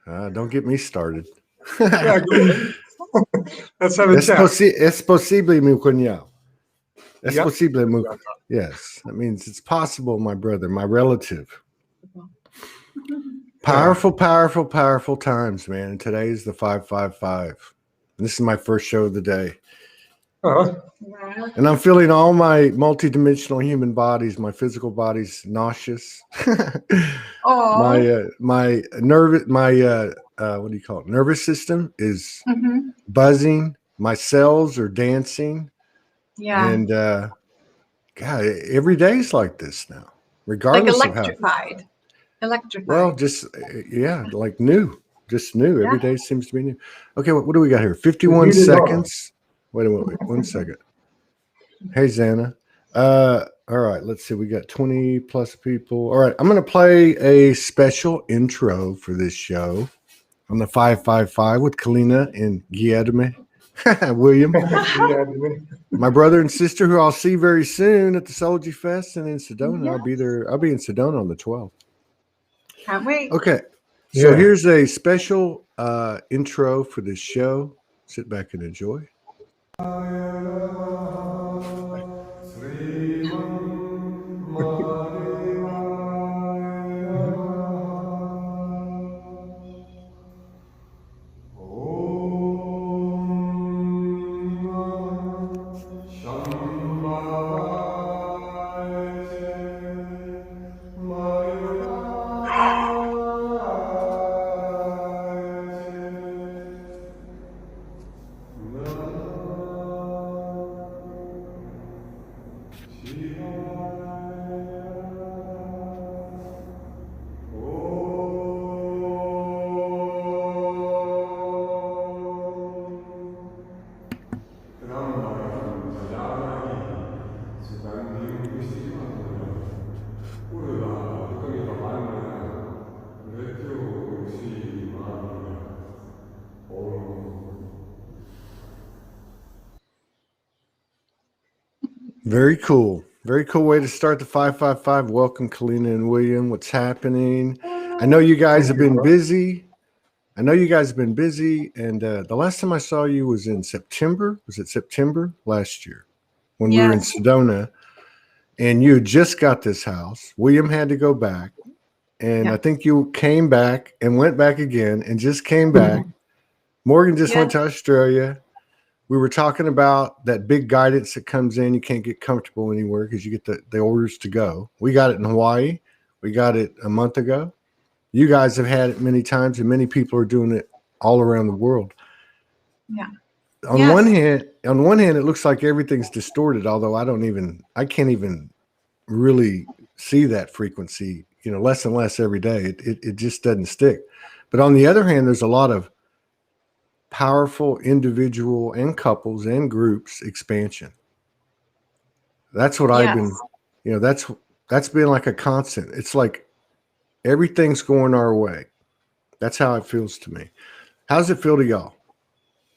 Don't get me started. Yeah, go ahead. Let's have a chat. Es posible, mi cuñado. Es Yep. posible, mi... Yes, that means it's possible, my brother, my relative. Powerful, powerful, powerful times, man. And today is the 555. And this is my first show of the day. And I'm feeling all my multidimensional human bodies, my physical bodies, nauseous. My nervous, what do you call it? Nervous system is buzzing. My cells are dancing. Yeah. And God, every day's like this now, regardless like electrified. Electrified. Well, just like new, just new. Every day seems to be new. Okay, what do we got here? 51 seconds. Wait a minute, 1 second. Hey, Xana. All right, let's see. We got 20 plus people. All right, I'm going to play a special intro for this show on the 555 with Keleena and Guillermo. William. My brother and sister, who I'll see very soon at the Soulogy Fest and in Sedona. Yes. I'll be there. I'll be in Sedona on the 12th. Can't wait. Okay. So here's a special intro for this show. Sit back and enjoy. Very cool. Very cool way to start the 555. Welcome, Keleena and William. What's happening? I know you guys have been busy. And the last time I saw you was in September. Was it September last year when we were in Sedona? And you just got this house. William had to go back. And I think you came back and went back again and just came back. Morgan just went to Australia. We were talking about that big guidance that comes in. You can't get comfortable anywhere because you get the orders to go. We got it in Hawaii. We got it a month ago. You guys have had it many times, and many people are doing it all around the world. Yeah. On one hand, it looks like everything's distorted, although I can't even really see that frequency, less and less every day. It just doesn't stick. But on the other hand, there's a lot of powerful individual and couples and groups expansion. That's what I've been, that's been like a constant. It's like everything's going our way. That's how it feels to me. How's it feel to y'all?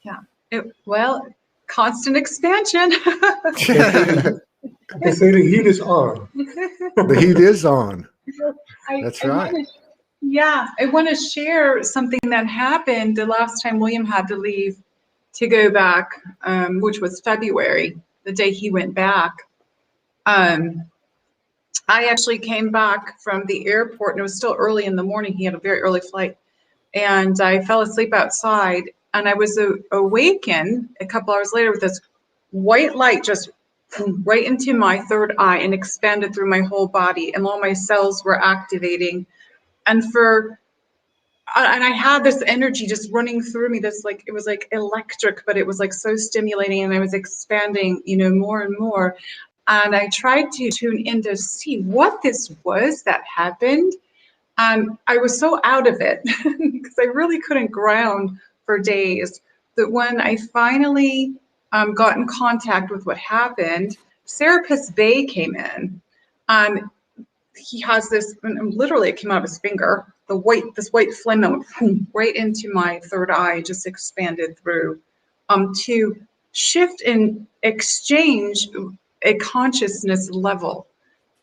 Yeah. Constant expansion. They say the heat is on. The heat is on. That's right. I want to share something that happened the last time William had to leave to go back, which was February, the day he went back. I actually came back from the airport, and it was still early in the morning. He had a very early flight, and I fell asleep outside, and I was awakened a couple hours later with this white light just right into my third eye and expanded through my whole body, and all my cells were activating. And I had this energy just running through me, it was like electric, but it was like so stimulating, and I was expanding, more and more. And I tried to tune in to see what this was that happened. And I was so out of it because I really couldn't ground for days, that when I finally got in contact with what happened, Serapis Bey came in. He has this, and literally it came out of his finger, this white flame that went right into my third eye, just expanded through, to shift and exchange a consciousness level.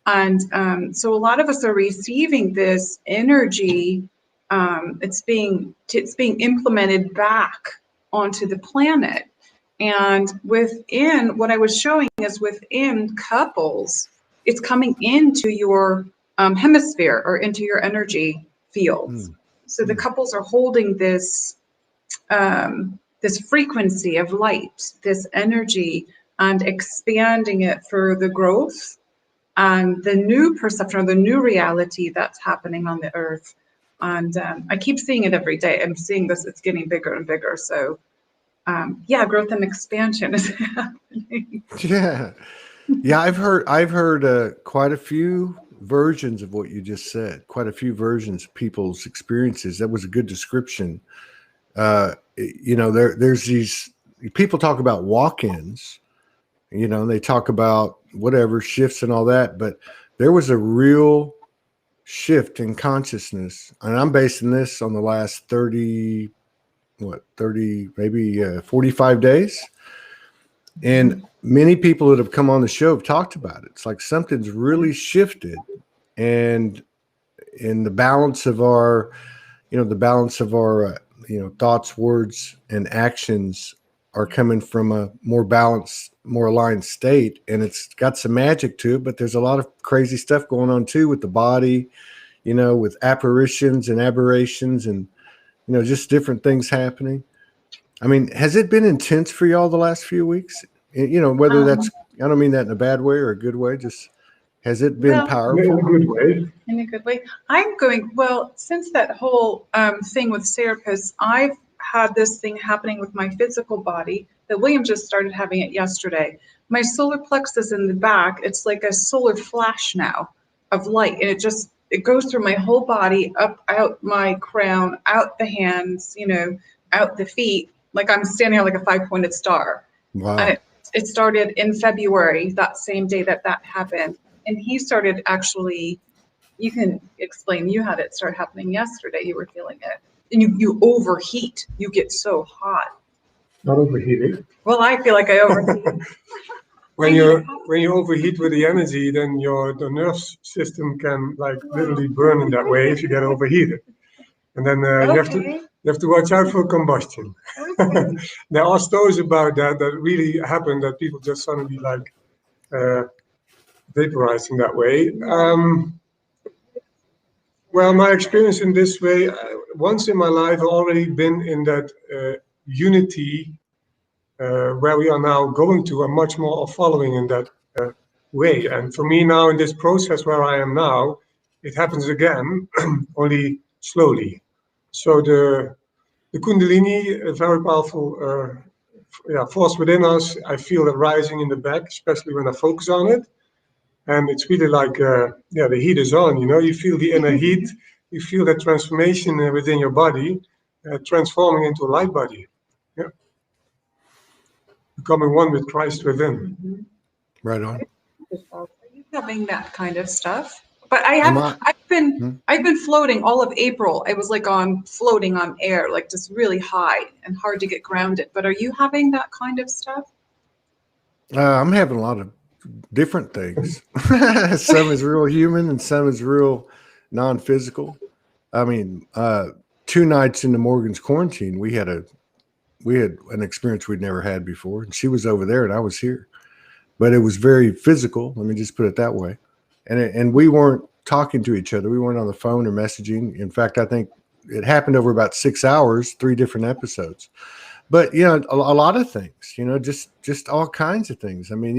And so a lot of us are receiving this energy It's being implemented back onto the planet. And within, what I was showing is within couples, it's coming into your hemisphere or into your energy fields. So the couples are holding this this frequency of light, this energy, and expanding it for the growth and the new perception or the new reality that's happening on the earth. And I keep seeing it every day. I'm seeing this, it's getting bigger and bigger. So yeah, growth and expansion is happening. Yeah. Yeah, I've heard quite a few versions of what you just said, quite a few versions of people's experiences. That was a good description. You know, there's these people talk about walk-ins, you know, and they talk about whatever shifts and all that, but there was a real shift in consciousness. And I'm basing this on the last 30, maybe 45 days. And many people that have come on the show have talked about it. It's like something's really shifted, and in the balance of our, thoughts, words, and actions are coming from a more balanced, more aligned state. And it's got some magic to it, but there's a lot of crazy stuff going on too with the body, you know, with apparitions and aberrations and, you know, just different things happening. I mean, has it been intense for y'all the last few weeks? You know, whether that's, I don't mean that in a bad way or a good way, just has it been powerful? In a good way. In a good way. I'm going, well, since that whole thing with therapists, I've had this thing happening with my physical body that William just started having it yesterday. My solar plexus in the back, it's like a solar flash now of light. And it goes through my whole body, up, out my crown, out the hands, you know, out the feet. Like I'm standing on like a 5-pointed star. Wow. And it started in February, that same day that happened. And he started actually, you can explain, you had it start happening yesterday. You were feeling it. And you overheat. You get so hot. Not overheating. Well, I feel like I overheat. When you overheat with the energy, then the nerve system can like literally burn in that way if you get overheated. And then you have to watch out for combustion. Okay. There are stories about that really happen, that people just suddenly like vaporizing that way. Well, my experience in this way, once in my life, I've already been in that unity where we are now going to, and much more of following in that way. And for me now in this process where I am now, it happens again, only slowly. So the Kundalini, a very powerful force within us, I feel it rising in the back, especially when I focus on it. And it's really like, the heat is on, you know, you feel the inner heat, you feel that transformation within your body, transforming into a light body. Yeah. Becoming one with Christ within. Mm-hmm. Right on. Are you having that kind of stuff? But I've been floating all of April. I was like floating on air, like just really high and hard to get grounded. But are you having that kind of stuff? I'm having a lot of different things. Some is real human and some is real non-physical. I mean, 2 nights into Morgan's quarantine, we had an experience we'd never had before, and she was over there and I was here, but it was very physical. Let me just put it that way. And we weren't talking to each other. We weren't on the phone or messaging. In fact, I think it happened over about 6 hours, 3 different episodes. But, you know, a lot of things, you know, just all kinds of things. I mean,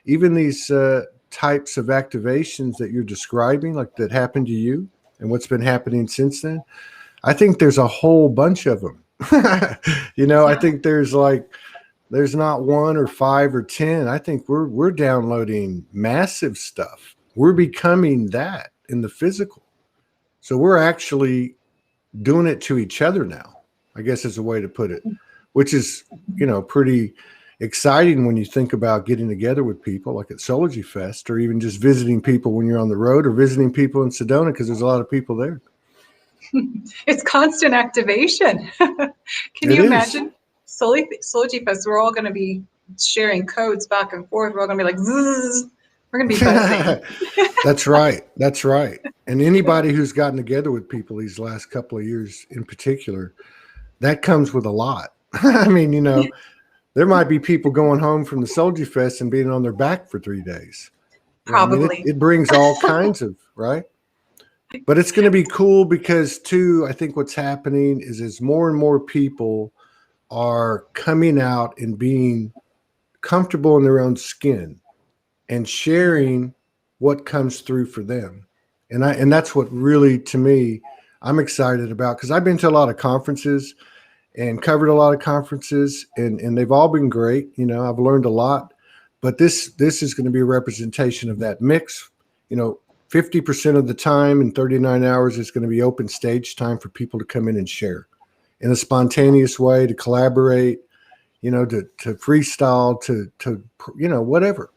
even these types of activations that you're describing, like that happened to you and what's been happening since then, I think there's a whole bunch of them. You know, I think there's not 1 or 5 or 10. I think we're downloading massive stuff. We're becoming that in the physical. So we're actually doing it to each other now, I guess is a way to put it, which is, you know, pretty exciting when you think about getting together with people like at Soulogy Fest, or even just visiting people when you're on the road, or visiting people in Sedona, because there's a lot of people there. It's constant activation. Can you imagine? Soulogy Fest, we're all going to be sharing codes back and forth. We're all going to be like, zzz. We're going to be buzzing. That's right. That's right. And anybody who's gotten together with people these last couple of years in particular, that comes with a lot. I mean, you know, there might be people going home from the Soulogy Fest and being on their back for 3 days. You know, I mean, Probably. it brings all kinds of, right? But it's going to be cool because, too, I think what's happening is as more and more people are coming out and being comfortable in their own skin and sharing what comes through for them. And that's what really, to me, I'm excited about, because I've been to a lot of conferences and covered a lot of conferences, and they've all been great. You know, I've learned a lot, but this is going to be a representation of that mix. You know, 50% of the time in 39 hours is going to be open stage time for people to come in and share in a spontaneous way, to collaborate, you know, to freestyle, to, you know, whatever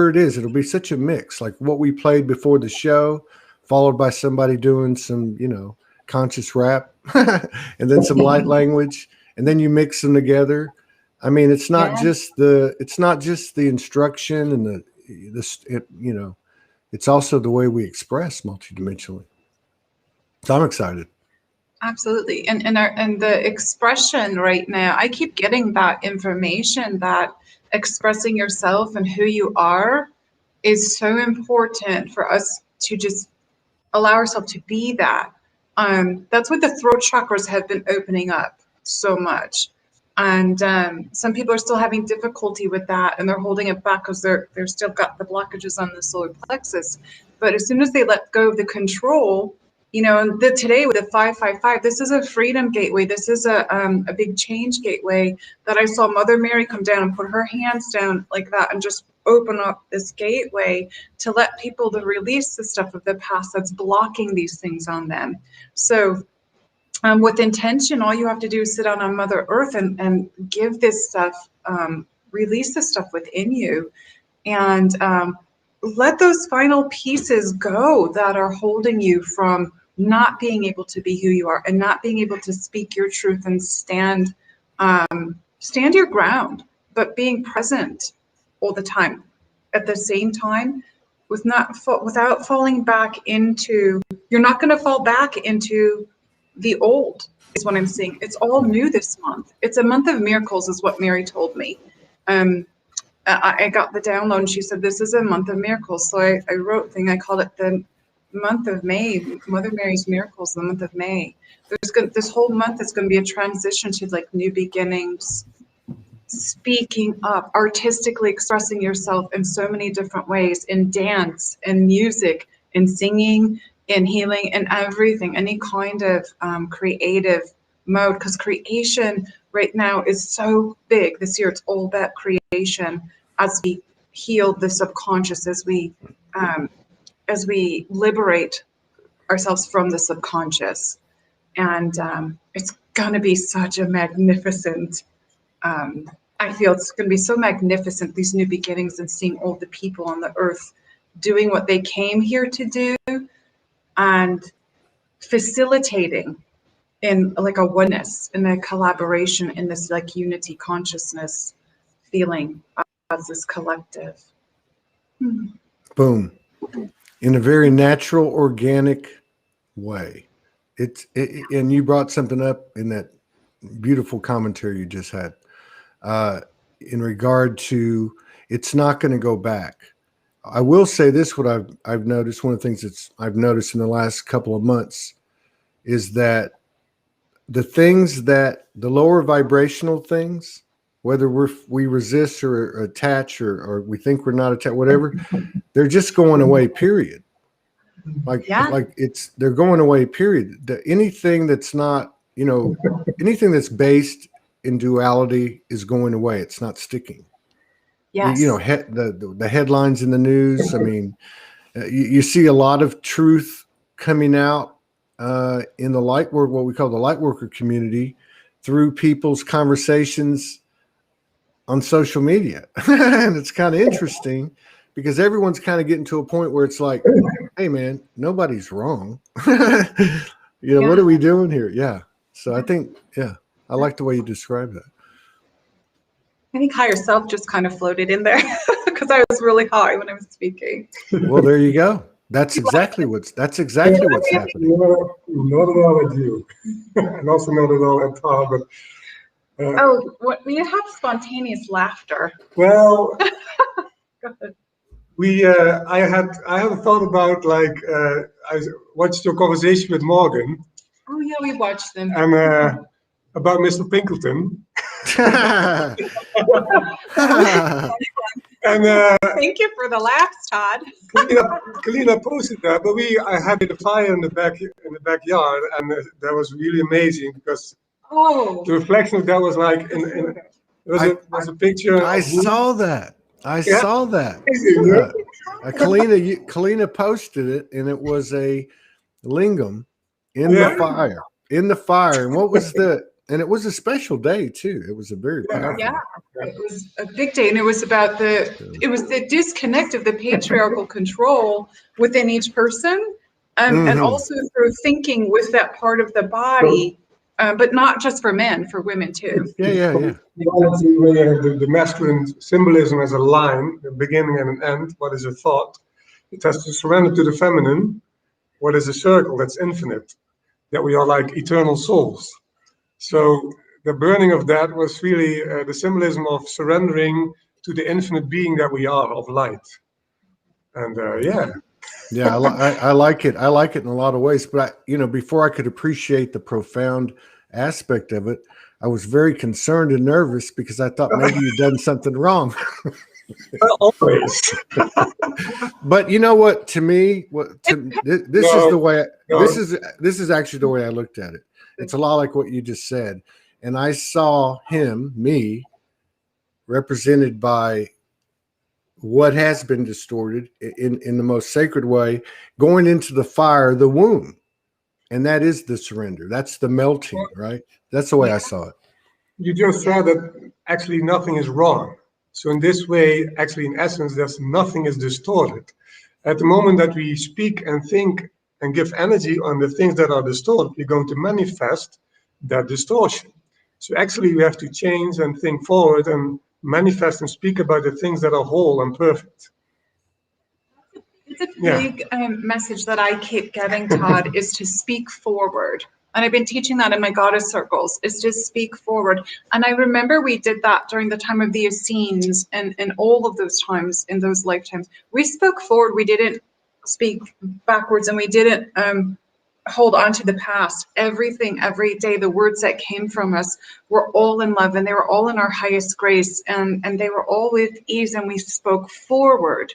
it is. It'll be such a mix, like what we played before the show, followed by somebody doing some, you know, conscious rap and then some light language, and then you mix them together. I mean, it's not just the instruction and you know, it's also the way we express multidimensionally. So I'm excited. Absolutely. And the expression right now, I keep getting that information that expressing yourself and who you are is so important for us to just allow ourselves to be that. That's what the throat chakras have been opening up so much. And some people are still having difficulty with that, and they're holding it back because they're still got the blockages on the solar plexus. But as soon as they let go of the control, you know, and today with the 555, this is a freedom gateway. This is a big change gateway that I saw Mother Mary come down and put her hands down like that and just open up this gateway to let people to release the stuff of the past that's blocking these things on them. So with intention, all you have to do is sit down on Mother Earth and give this stuff, release the stuff within you, and let those final pieces go that are holding you from not being able to be who you are and not being able to speak your truth and stand your ground, but being present all the time. At the same time, without falling back into, you're not going to fall back into the old, is what I'm seeing. It's all new this month. It's a month of miracles, is what Mary told me. I got the download, and she said, this is a month of miracles. So I wrote thing, I called it the month of May, Mother Mary's miracles, the month of May. This whole month is going to be a transition to like new beginnings, speaking up, artistically expressing yourself in so many different ways, in dance, in music, in singing, in healing, in everything, any kind of creative mode, because creation right now is so big. This year it's all about creation as we heal the subconscious, as we liberate ourselves from the subconscious. And it's gonna be such a magnificent, I feel it's gonna be so magnificent, these new beginnings, and seeing all the people on the earth doing what they came here to do and facilitating in like a oneness, in a collaboration, in this like unity consciousness feeling as this collective. Boom. In a very natural, organic way. And you brought something up in that beautiful commentary you just had in regard to, it's not going to go back. I will say this, what I've noticed, one of the things I've noticed in the last couple of months is that the lower vibrational things, whether we resist or attach or we think we're not attached, whatever, they're just going away, period. They're going away, period. Anything that's not, you know, anything that's based in duality is going away. It's not sticking. Yes. You know, the headlines in the news. I mean, you see a lot of truth coming out in the light work, what we call the light worker community, through people's conversations on social media. And it's kind of interesting because everyone's kind of getting to a point where it's like, hey man, nobody's wrong. You know, what are we doing here? Yeah. So I think, I like the way you describe that. I think higher self just kind of floated in there because because I was really high when I was speaking. Well, there you go. That's exactly what's happening. Not at all at you, and also not at all at Todd. But We have spontaneous laughter. well, Go ahead. I had a thought about I watched your conversation with Morgan. Oh yeah, we watched them. And about Mr. Pinkleton. And Thank you for the laughs, Todd. Keleena posted that, but I had the fire in the backyard, and that was really amazing because the reflection of that was like was a picture. I saw that. I Yeah. saw that. Keleena posted it, and it was a lingam in the fire. In the fire. And what was and it was a special day too. It was a very powerful. Yeah, it was a big day, and it was about the disconnect of the patriarchal control within each person, and also through thinking with that part of the body, but not just for men, for women too. Yeah. Duality, where you have the masculine symbolism as a line, a beginning and an end. What is a thought? It has to surrender to the feminine. What is a circle? That's infinite. That we are like eternal souls. So the burning of that was really the symbolism of surrendering to the infinite being that we are, of light. And Yeah, I like it. I like it in a lot of ways. But before I could appreciate the profound aspect of it, I was very concerned and nervous because I thought maybe you'd done something wrong. Always. But you know what? To me, this is the way. This is actually the way I looked at it. It's a lot like what you just said, and I saw me, represented by what has been distorted in the most sacred way, going into the fire, the womb, and that is the surrender. That's the melting, right? That's the way I saw it. You just said that actually nothing is wrong. So in this way, actually, in essence, nothing is distorted. At the moment that we speak and think and give energy on the things that are distorted, we're going to manifest that distortion. So actually, we have to change and think forward and manifest and speak about the things that are whole and perfect. It's a big message that I keep getting, Todd, is to speak forward. And I've been teaching that in my goddess circles, is to speak forward. And I remember we did that during the time of the Essenes and all of those times, in those lifetimes. We spoke forward, we didn't speak backwards, and we didn't hold on to the past. Everything, every day, the words that came from us were all in love, and they were all in our highest grace, and they were all with ease, and we spoke forward.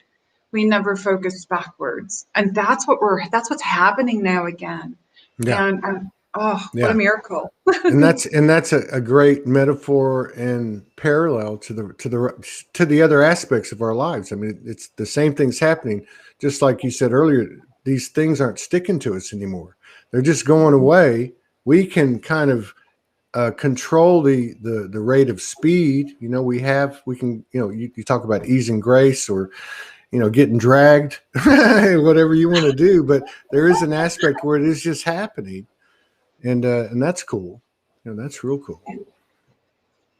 We never focused backwards. And that's what's happening now again. Yeah. And what a miracle. and that's a great metaphor and parallel to the other aspects of our lives. I mean, it's the same things happening. Just like you said earlier, these things aren't sticking to us anymore. They're just going away. We can kind of control the rate of speed. We can, you talk about ease and grace, or, getting dragged, whatever you want to do. But there is an aspect where it is just happening. And that's cool. That's real cool.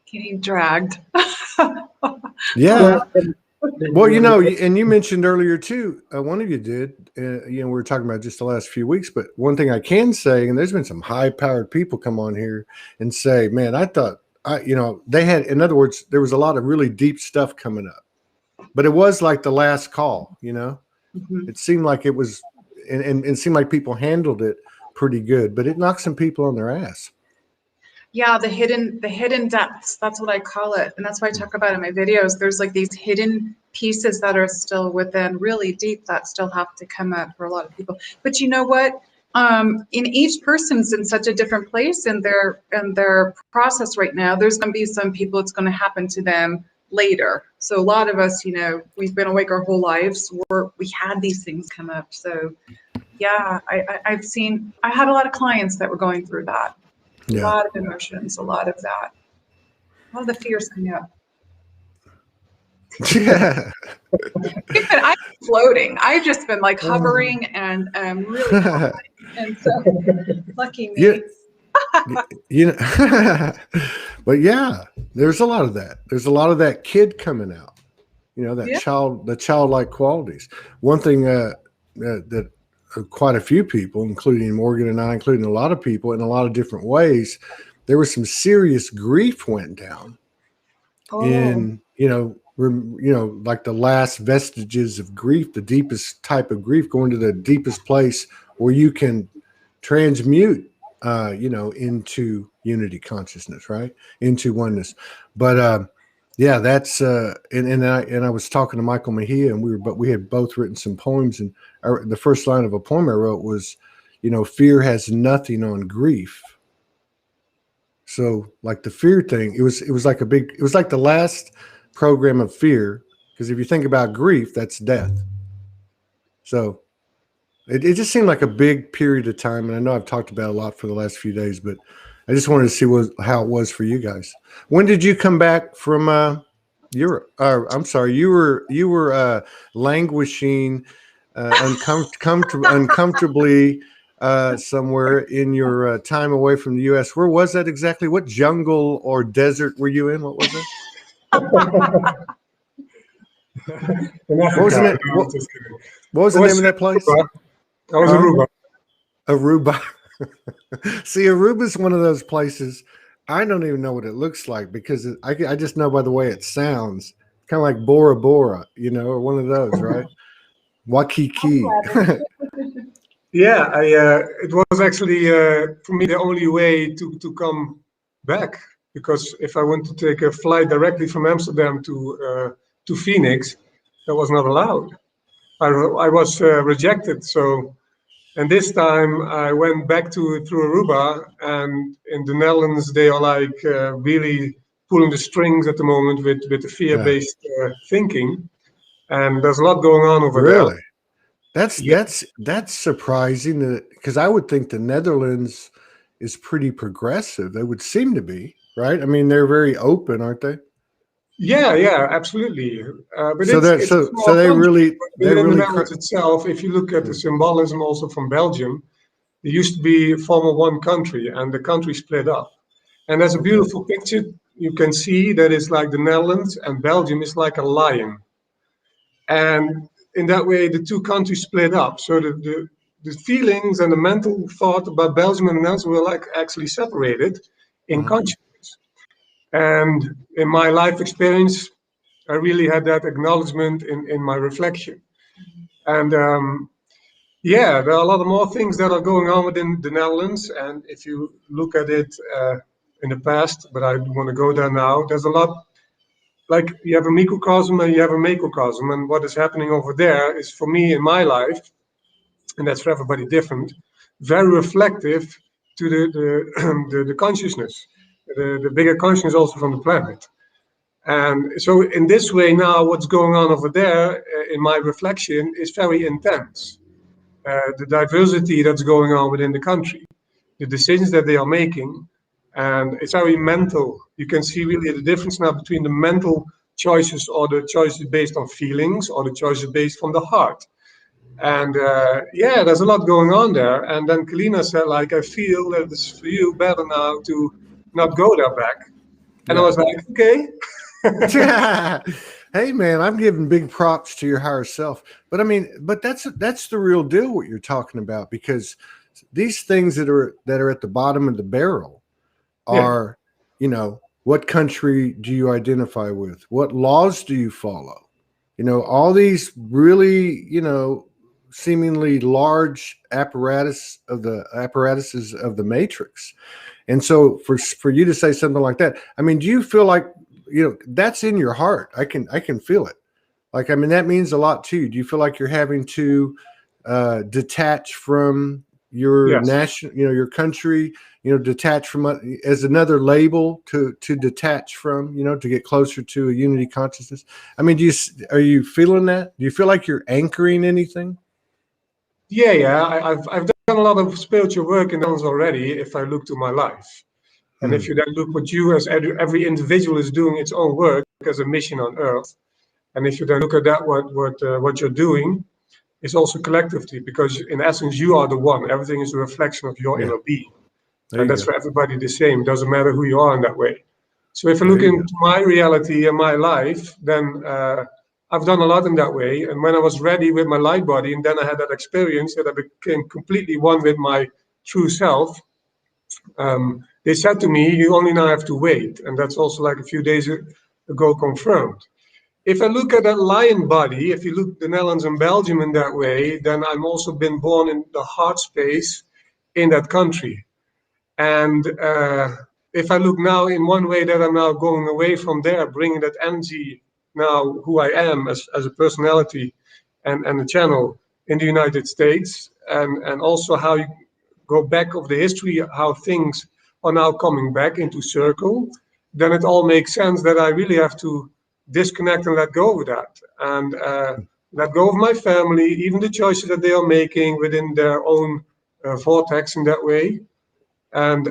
Getting dragged. Yeah. Well, and you mentioned earlier too, one of you did, we were talking about just the last few weeks, but one thing I can say, and there's been some high powered people come on here and say, man, I thought, they had, in other words, there was a lot of really deep stuff coming up, but it was like the last call, Mm-hmm. It seemed like it was, and it seemed like people handled it pretty good, but it knocked some people on their ass. Yeah, the hidden depths, that's what I call it. And that's why I talk about it in my videos. There's like these hidden pieces that are still within, really deep, that still have to come up for a lot of people. But you know what? In each person's in such a different place in their process right now. There's going to be some people it's going to happen to them later. So a lot of us, we've been awake our whole lives. We had these things come up. So yeah, I had a lot of clients that were going through that. Yeah. A lot of emotions, a lot of that. A lot of the fears coming up. Yeah. I'm floating. I've just been like hovering and really high. And so lucky me. But yeah, there's a lot of that. There's a lot of that kid coming out. You know, that Yeah. the childlike qualities. One thing that quite a few people, including Morgan and I, including a lot of people in a lot of different ways, there was some serious grief went down in, like the last vestiges of grief, the deepest type of grief, going to the deepest place where you can transmute, into unity consciousness, right? Into oneness. But yeah, that's and I was talking to Michael Mejia, and we had both written some poems, and the first line of a poem I wrote was, fear has nothing on grief. So like the fear thing, it was like the last program of fear, because if you think about grief, that's death. So it just seemed like a big period of time, and I know I've talked about it a lot for the last few days, but I just wanted to see how it was for you guys. When did you come back from Europe? I'm sorry, you were languishing uncomfortably somewhere in your time away from the U.S. Where was that exactly? What jungle or desert were you in? What was it? In Africa. What was the name? No, just kidding. What was the name of that place? I was Aruba. Aruba. See, Aruba's one of those places I don't even know what it looks like, because I just know by the way it sounds, kind of like Bora Bora, or one of those, right? Waikiki. Yeah, it was actually for me the only way to come back, because if I want to take a flight directly from Amsterdam to Phoenix, that was not allowed. I was rejected. So, and this time I went back through Aruba, and in the Netherlands they are like really pulling the strings at the moment with the fear-based thinking, and there's a lot going on over there. Really? That's surprising, because I would think the Netherlands is pretty progressive. They would seem to be, right? I mean, they're very open, aren't they? Yeah, absolutely. But so it's so they really the Netherlands itself. If you look at the symbolism also from Belgium, there used to be former one country, and the country split up. And there's a beautiful picture you can see that is like the Netherlands, and Belgium is like a lion. And in that way, the two countries split up. So the feelings and the mental thought about Belgium and the Netherlands were like actually separated in consciousness. And in my life experience, I really had that acknowledgement in my reflection. And there are a lot of more things that are going on within the Netherlands. And if you look at it in the past, but I don't want to go there now, there's a lot, like you have a microcosm and you have a macrocosm. And what is happening over there is, for me in my life, and that's for everybody different, very reflective to the consciousness, the bigger consciousness also from the planet. And so in this way now, what's going on over there in my reflection is very intense. The diversity that's going on within the country, the decisions that they are making, and it's very mental. You can see really the difference now between the mental choices, or the choices based on feelings, or the choices based from the heart. And there's a lot going on there. And then Keleena said, like, I feel that it's for you better now to not go there back. And I was like, okay. Hey man, I'm giving big props to your higher self. But I mean, that's the real deal, what you're talking about, because these things that are at the bottom of the barrel are, what country do you identify with? What laws do you follow? All these really, seemingly large apparatuses of the matrix. And so for you to say something like that, I mean, do you feel like, that's in your heart? I can feel it. Like, I mean, that means a lot to you. Do you feel like you're having to detach from your national, your country, detach from as another label to detach from, to get closer to a unity consciousness? I mean, are you feeling that? Do you feel like you're anchoring anything? Yeah. I've done a lot of spiritual work in those already, if I look to my life. And if you then look what you, as every individual, is doing its own work as a mission on Earth, and if you then look at that, what you're doing is also collectively, because in essence you are the one. Everything is a reflection of your inner being, and that's for everybody the same. Doesn't matter who you are in that way. So if I look into my reality and my life, then I've done a lot in that way. And when I was ready with my light body, and then I had that experience that I became completely one with my true self, they said to me, you only now have to wait. And that's also like a few days ago confirmed. If I look at that lion body, if you look at the Netherlands and Belgium in that way, then I'm also been born in the heart space in that country. And if I look now in one way that I'm now going away from there, bringing that energy now who I am as a personality and a channel in the United States, and also how you go back of the history, how things are now coming back into circle, then it all makes sense that I really have to disconnect and let go of that, and let go of my family, even the choices that they are making within their own vortex in that way. And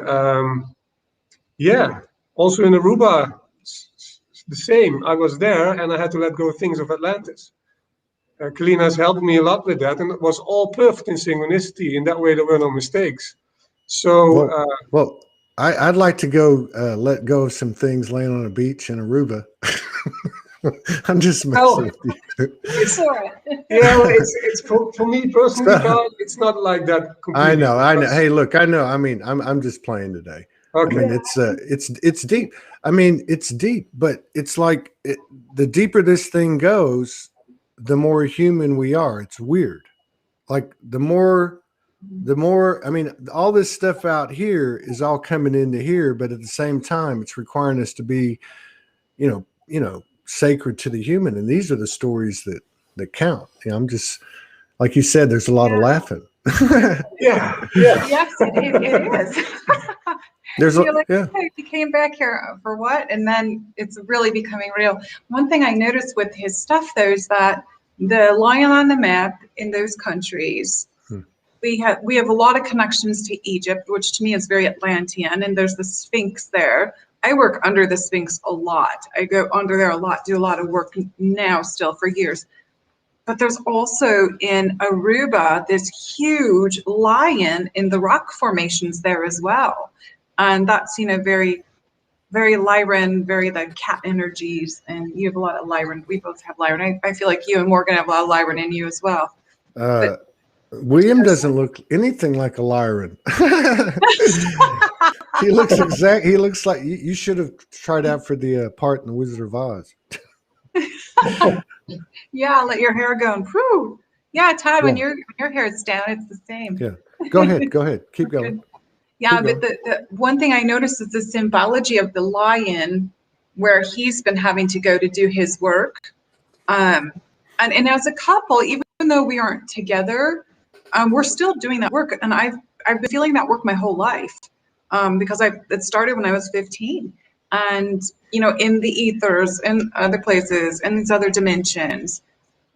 yeah, also in Aruba, the same. I was there and I had to let go of things of Atlantis. Keleena has helped me a lot with that, and it was all perfect in synchronicity. In that way, there were no mistakes. So, well, I'd like to go let go of some things laying on a beach in Aruba. I'm just messing with you. Yeah, well, it's for me personally, Todd, it's not like that completely. I know. Hey, look, I know. I mean, I'm just playing today. Okay. I mean, it's deep. I mean, it's deep, but it's like the deeper this thing goes, the more human we are. It's weird. Like the more, I mean, all this stuff out here is all coming into here, but at the same time, it's requiring us to be, you know, sacred to the human. And these are the stories that count. You know, I'm just, like you said, there's a lot of laughing. Yeah. Yes, it is. There's You're like, yeah. okay, you came back here for what? And then it's really becoming real. One thing I noticed with his stuff, though, is that the lion on the map in those countries, we have a lot of connections to Egypt, which to me is very Atlantean, and there's the Sphinx there. I work under the Sphinx a lot. I go under there a lot, do a lot of work now still for years. But there's also in Aruba this huge lion in the rock formations there as well. And that's, you know, very, very Lyran, very the cat energies. And you have a lot of Lyran. We both have Lyran. I feel like you and Morgan have a lot of Lyran in you as well. William doesn't look anything like a Lyran. He looks like you should have tried out for the part in the Wizard of Oz. Yeah, let your hair go and whew. Yeah, Todd, when your hair is down, it's the same. Yeah. Go ahead. Keep going. Yeah, but the one thing I noticed is the symbology of the lion, where he's been having to go to do his work. And as a couple, even though we aren't together, we're still doing that work. And I've been feeling that work my whole life, because it started when I was 15. And, you know, in the ethers and other places and these other dimensions.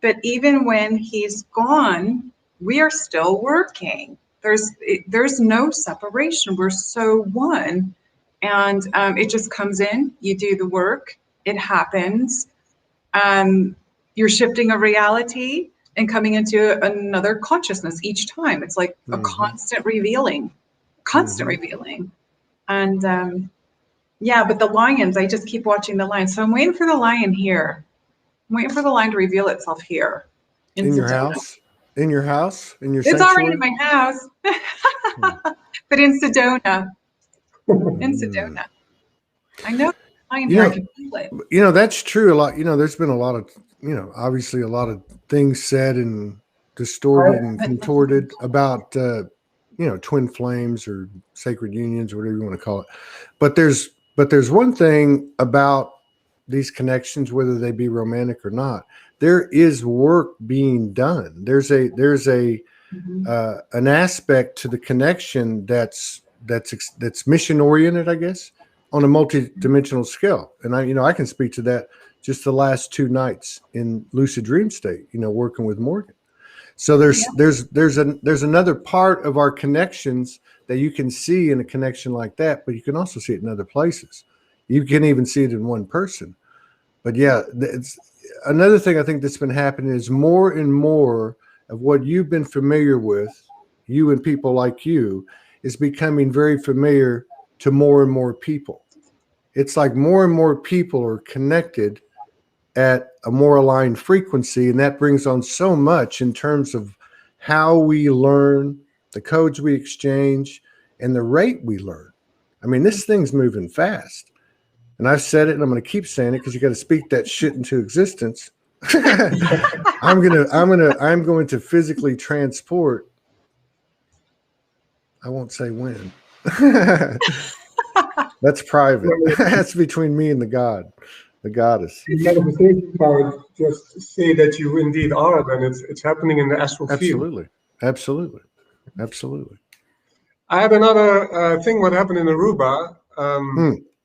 But even when he's gone, we are still working. There's no separation. We're so one. And it just comes in, you do the work, it happens. You're shifting a reality and coming into another consciousness each time. It's like a constant revealing. And yeah, but the lions, I just keep watching the lions. So I'm waiting for the lion here. I'm waiting for the lion to reveal itself here. In your house? In your house? In your It's sanctuary? already in my house. But in Sedona. In Sedona. I know the lion here. I can feel it. You know, that's true a lot. You know, there's been a lot of, you know, obviously a lot of things said and distorted and contorted about, you know, twin flames or sacred unions or whatever you want to call it. But there's one thing about these connections, whether they be romantic or not, there is work being done. There's an aspect to the connection that's mission oriented, I guess, on a multi-dimensional scale. And I can speak to that just the last 2 nights in lucid dream state, you know, working with Morgan. So there's another part of our connections that you can see in a connection like that, but you can also see it in other places. You can even see it in one person. But yeah, it's another thing I think that's been happening is more and more of what you've been familiar with, you and people like you, is becoming very familiar to more and more people. It's like more and more people are connected at a more aligned frequency, and that brings on so much in terms of how we learn, the codes we exchange, and the rate we learn. I mean, this thing's moving fast. And I've said it, and I'm going to keep saying it because you got to speak that shit into existence. I'm going to physically transport. I won't say when. That's private. That's between me and the goddess. The manifestation part, just say that you indeed are, then it's happening in the astral field. Absolutely. I had another thing what happened in Aruba.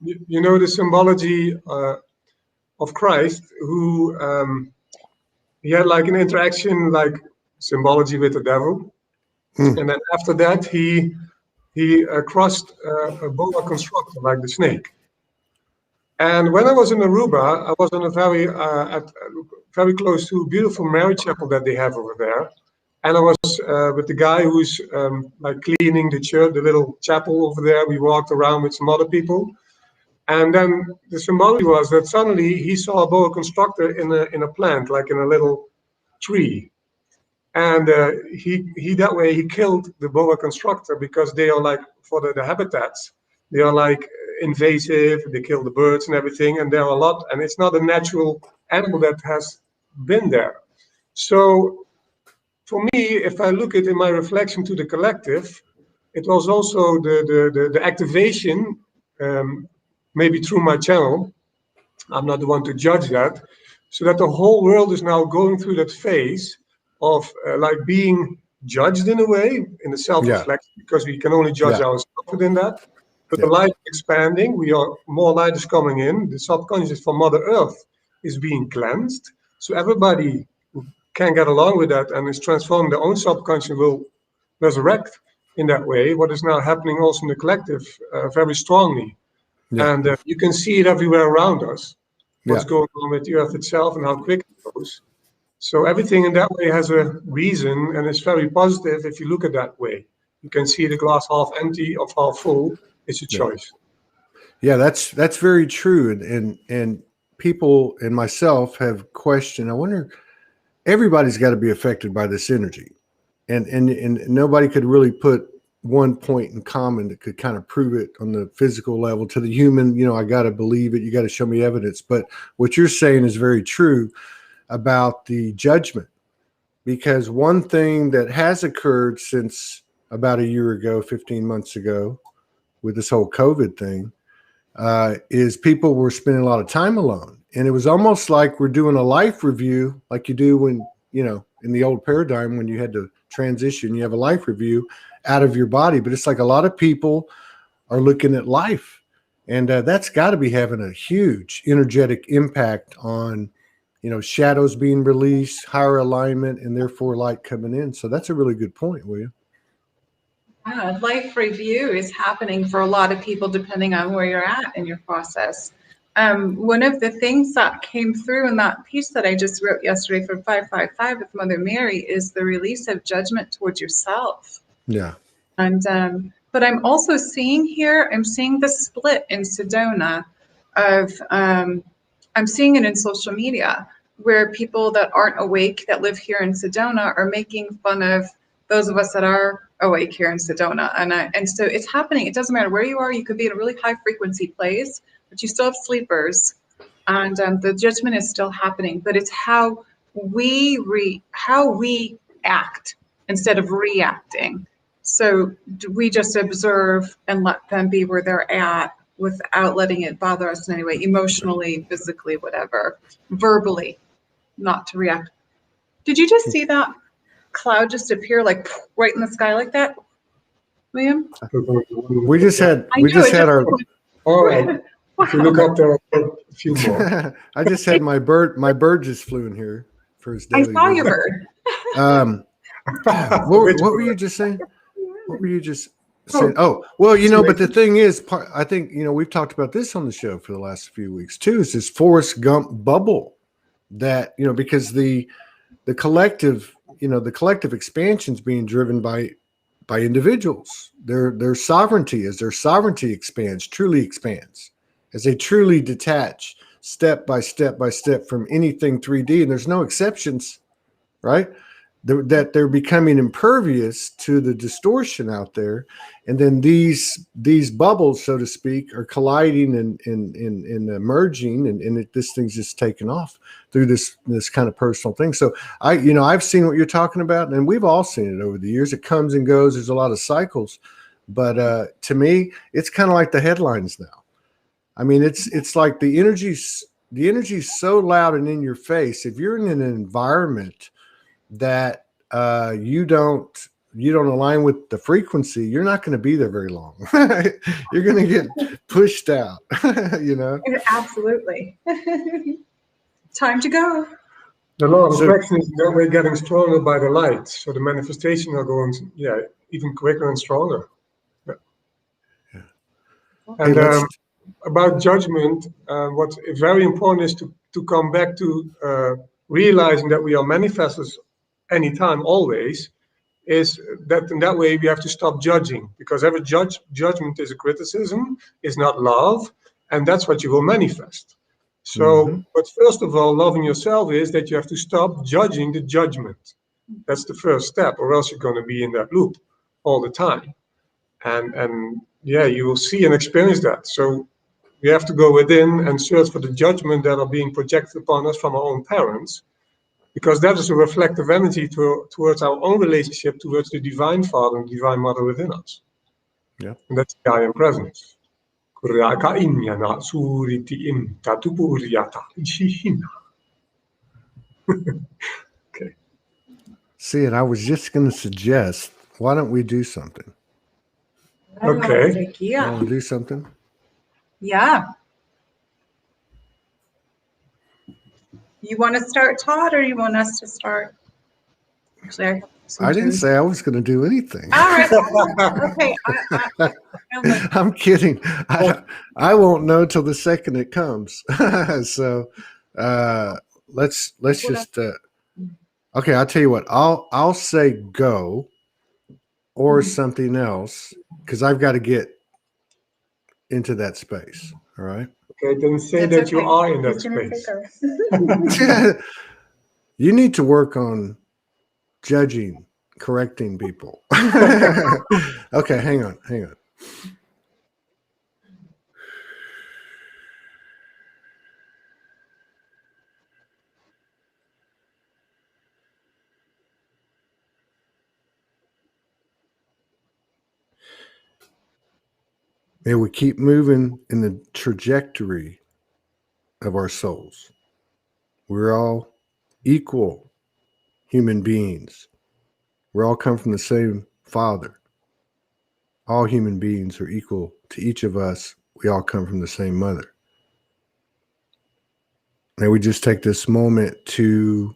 You know the symbology of Christ, who he had like an interaction, like symbology with the devil, and then after that he crossed a boa constrictor, like the snake. And when I was in Aruba, I was on a very close to a beautiful Mary chapel that they have over there. And I was with the guy who's like cleaning the church, the little chapel over there. We walked around with some other people. And then the symbology was that suddenly he saw a boa constrictor in a plant, like in a little tree. And he that way he killed the boa constrictor because they are like, for the habitats, they are like invasive, they kill the birds and everything, and there are a lot, and it's not a natural animal that has been there. So for me, if I look at in my reflection to the collective, it was also the activation, maybe through my channel, I'm not the one to judge that, so that the whole world is now going through that phase of like being judged in a way, in the self-reflection, because we can only judge ourselves within that. But the light is expanding, more light is coming in, the subconscious from Mother Earth is being cleansed. So everybody who can get along with that and is transforming their own subconscious will resurrect in that way, what is now happening also in the collective very strongly. And you can see it everywhere around us, what's going on with the Earth itself and how quick it goes. So everything in that way has a reason, and it's very positive if you look at that way. You can see the glass half empty or half full. It's a choice. Yeah, that's very true. And people and myself have questioned. I wonder, everybody's got to be affected by this energy, and nobody could really put one point in common that could kind of prove it on the physical level. To the human, I got to believe it. You got to show me evidence. But what you're saying is very true about the judgment, because one thing that has occurred since about a year ago, 15 months ago, with this whole COVID thing, is people were spending a lot of time alone. And it was almost like we're doing a life review, like you do when, in the old paradigm, when you had to transition, you have a life review out of your body. But it's like a lot of people are looking at life, and that's got to be having a huge energetic impact on, shadows being released, higher alignment, and therefore light coming in. So that's a really good point, William. Life review is happening for a lot of people depending on where you're at in your process. One of the things that came through in that piece that I just wrote yesterday for 555 with Mother Mary is the release of judgment towards yourself. Yeah. And but I'm also seeing the split in Sedona of I'm seeing it in social media where people that aren't awake that live here in Sedona are making fun of those of us that are awake here in Sedona. And so it's happening. It doesn't matter where you are. You could be in a really high frequency place, but you still have sleepers. And the judgment is still happening. But it's how we act instead of reacting. So we just observe and let them be where they're at without letting it bother us in any way, emotionally, physically, whatever, verbally, not to react. Did you just see that cloud just appear like right in the sky like that, William? We just had our. All right. If you look up there, a few more. I just had my bird just flew in here for his daily. I saw your bird. What were you just saying? What were you just saying? Oh, well, but the thing is, I think, we've talked about this on the show for the last few weeks too, is this Forrest Gump bubble that, because the collective, the collective expansion is being driven by individuals. Their sovereignty, as their sovereignty truly expands, as they truly detach step by step by step from anything 3D, and there's no exceptions, right? That they're becoming impervious to the distortion out there, and then these bubbles, so to speak, are colliding and merging, and this thing's just taken off through this kind of personal thing. So I've seen what you're talking about, and we've all seen it over the years. It comes and goes. There's a lot of cycles, but to me, it's kind of like the headlines now. I mean, it's like the energy's so loud and in your face. If you're in an environment that you don't align with the frequency, you're not going to be there very long. You're going to get pushed out. Absolutely. Time to go. The law of attraction is that way getting stronger by the light, so the manifestation are going even quicker and stronger. Yeah. And about judgment, what's very important is to come back to realizing that we are manifestors anytime, always, is that in that way we have to stop judging, because every judgment is a criticism, is not love, and that's what you will manifest. So, but first of all, loving yourself is that you have to stop judging the judgment. That's the first step, or else you're going to be in that loop all the time. And yeah, you will see and experience that. So we have to go within and search for the judgment that are being projected upon us from our own parents, because that is a reflective energy towards our own relationship towards the Divine Father and Divine Mother within us. Yeah. And that's the I Am Presence. Okay. See, and I was just going to suggest, why don't we do something? Okay. Yeah. Want to do something? Yeah. You want to start, Todd, or you want us to start? Actually, I didn't say I was going to do anything. All right. Okay. I'm kidding. I won't know till the second it comes. So let's just okay, I'll tell you what. I'll say go or something else, because I've got to get into that space. All right. Okay, then say that you are in that space. You need to work on judging, correcting people. Okay, hang on. May we keep moving in the trajectory of our souls. We're all equal human beings. We all come from the same Father. All human beings are equal to each of us. We all come from the same mother. May we just take this moment to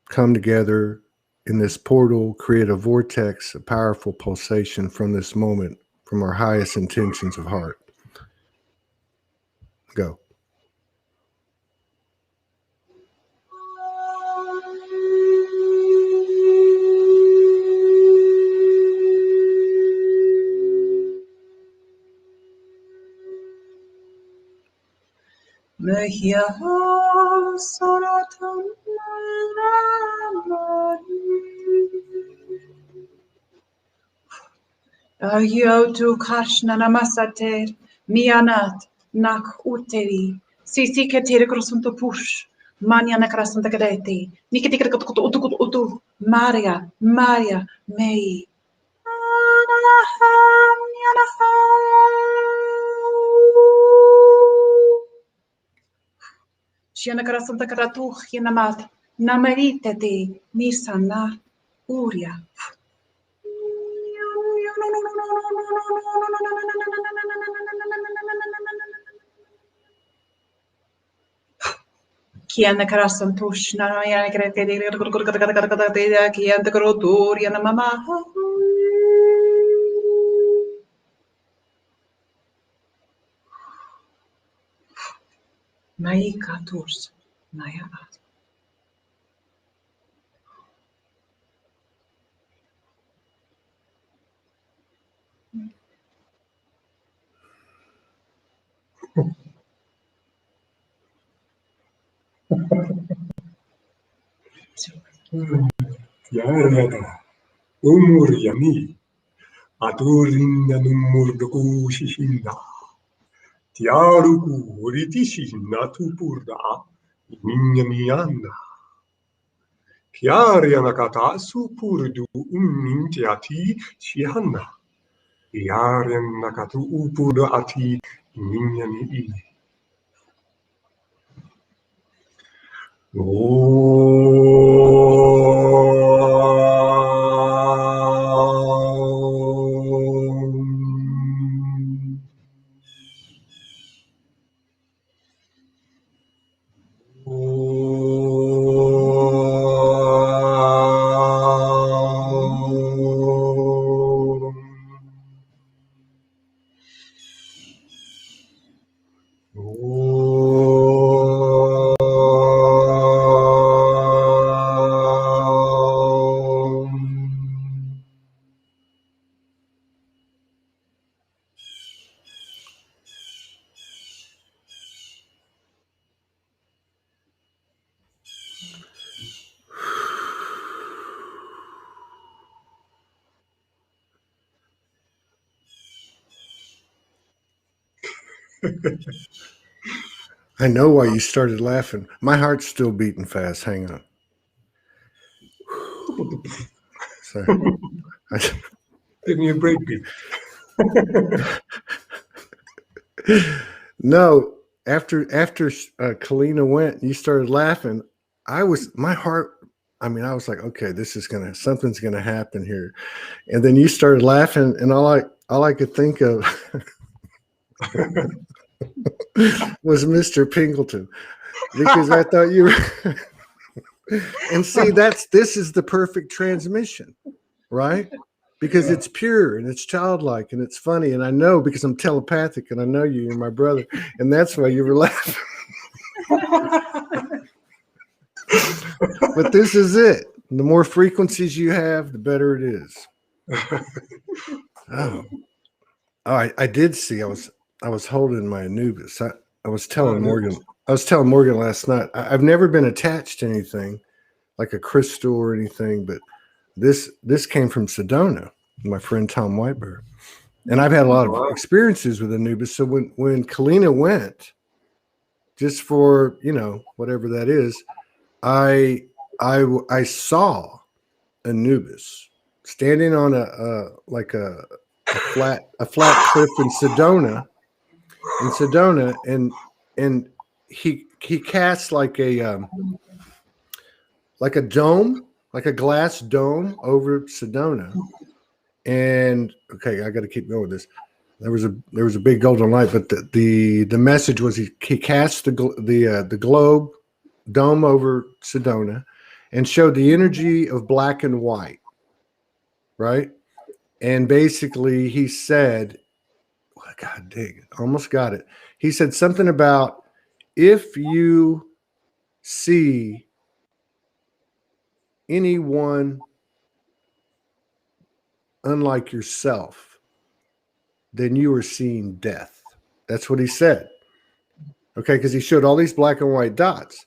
come together in this portal, create a vortex, a powerful pulsation from this moment, from our highest intentions of heart. Go. Mehia sorotam Ayautu karshna namasater mianat nak uteri sisi keteri krosunto push mania na krasanta kadete nikiti utu Maria mei Shiana krasanta karatu hinamat namarite te nisana uria Kiana karasan tush na ya krete de kiana karotur ya mama Mai katurs Maya Tiara umur yami aturinna numur doku shishinda tiaruku uritishinna tupurda minyamiana Chiariana kata supurdu mintiati shihanna Chiariana katu upurdu ati minyami ini I know why you started laughing. My heart's still beating fast. Hang on. Sorry. Give me a breakbeat. No, after Keleena went, you started laughing. My heart. I mean, I was like, okay, something's gonna happen here, and then you started laughing, and all I could think of was Mr. Pingleton, because I thought you were. And see, this is the perfect transmission, right? Because it's pure and it's childlike and it's funny, and I know because I'm telepathic and I know you're my brother, and that's why you were laughing. But this is it. The more frequencies you have, the better it is. Oh, I did see. I was holding my Anubis. I was telling Morgan. I was telling Morgan last night. I've never been attached to anything like a crystal or anything, but this came from Sedona, my friend Tom Whiteberg, and I've had a lot of experiences with Anubis. So when Keleena went, just for whatever that is, I saw Anubis standing on a flat cliff in Sedona, and he cast like a dome, like a glass dome over Sedona. And okay, I got to keep going with this. There was a big golden light, but the message was he cast the globe dome over Sedona and showed the energy of black and white, right? And basically he said, God dang it, almost got it. He said something about, if you see anyone unlike yourself, then you are seeing death. That's what he said. Okay, because he showed all these black and white dots.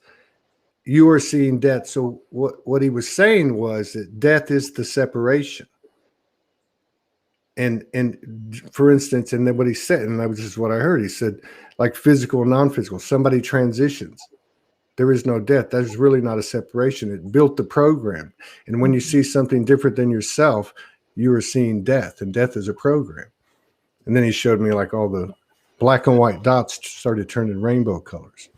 You are seeing death. So what he was saying was that death is the separation. And for instance, and then what he said, and that was just what I heard, he said, like physical and non-physical, somebody transitions. There is no death. That is really not a separation. It built the program. And when you see something different than yourself, you are seeing death, and death is a program. And then he showed me like all the black and white dots started turning rainbow colors.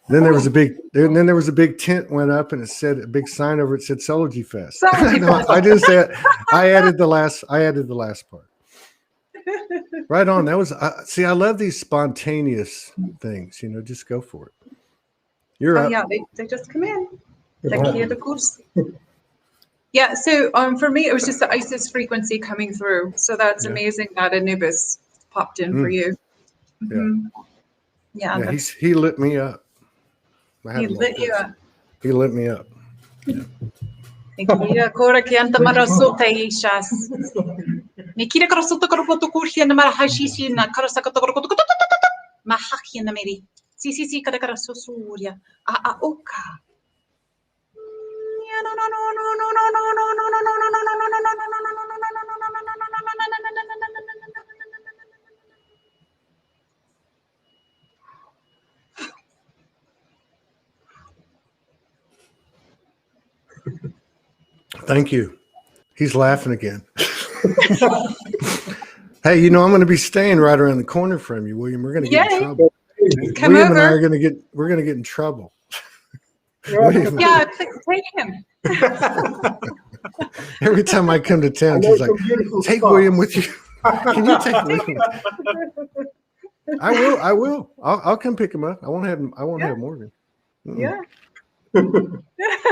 Then there was a big tent went up, and it said a big sign over it said Soulogy Fest. I didn't say it. I added the last part. Right on. That was see, I love these spontaneous things. Just go for it. You're up. Yeah, they just come in. Yeah, so for me, it was just the Isis frequency coming through. So that's amazing that Anubis popped in for you. Mm-hmm. Yeah. He lit me up. He lit you up. He lit me up. Nikira kora kianta marasuta ishas. Nikira karasuta koropotu kurhi na marahashishi na karasakato koropotu mahaki na meri. Si, kadakara susurya. Oka. Thank you. He's laughing again. Hey, you know, I'm going to be staying right around the corner from you, William. We're going to get in trouble. Come William and I over. are we're going to get in trouble. Yeah. Yeah, take him. Every time I come to I town, know she's like, some beautiful take spots. William with you. Can you take William? I will. I'll come pick him up. I won't have Morgan. Yeah.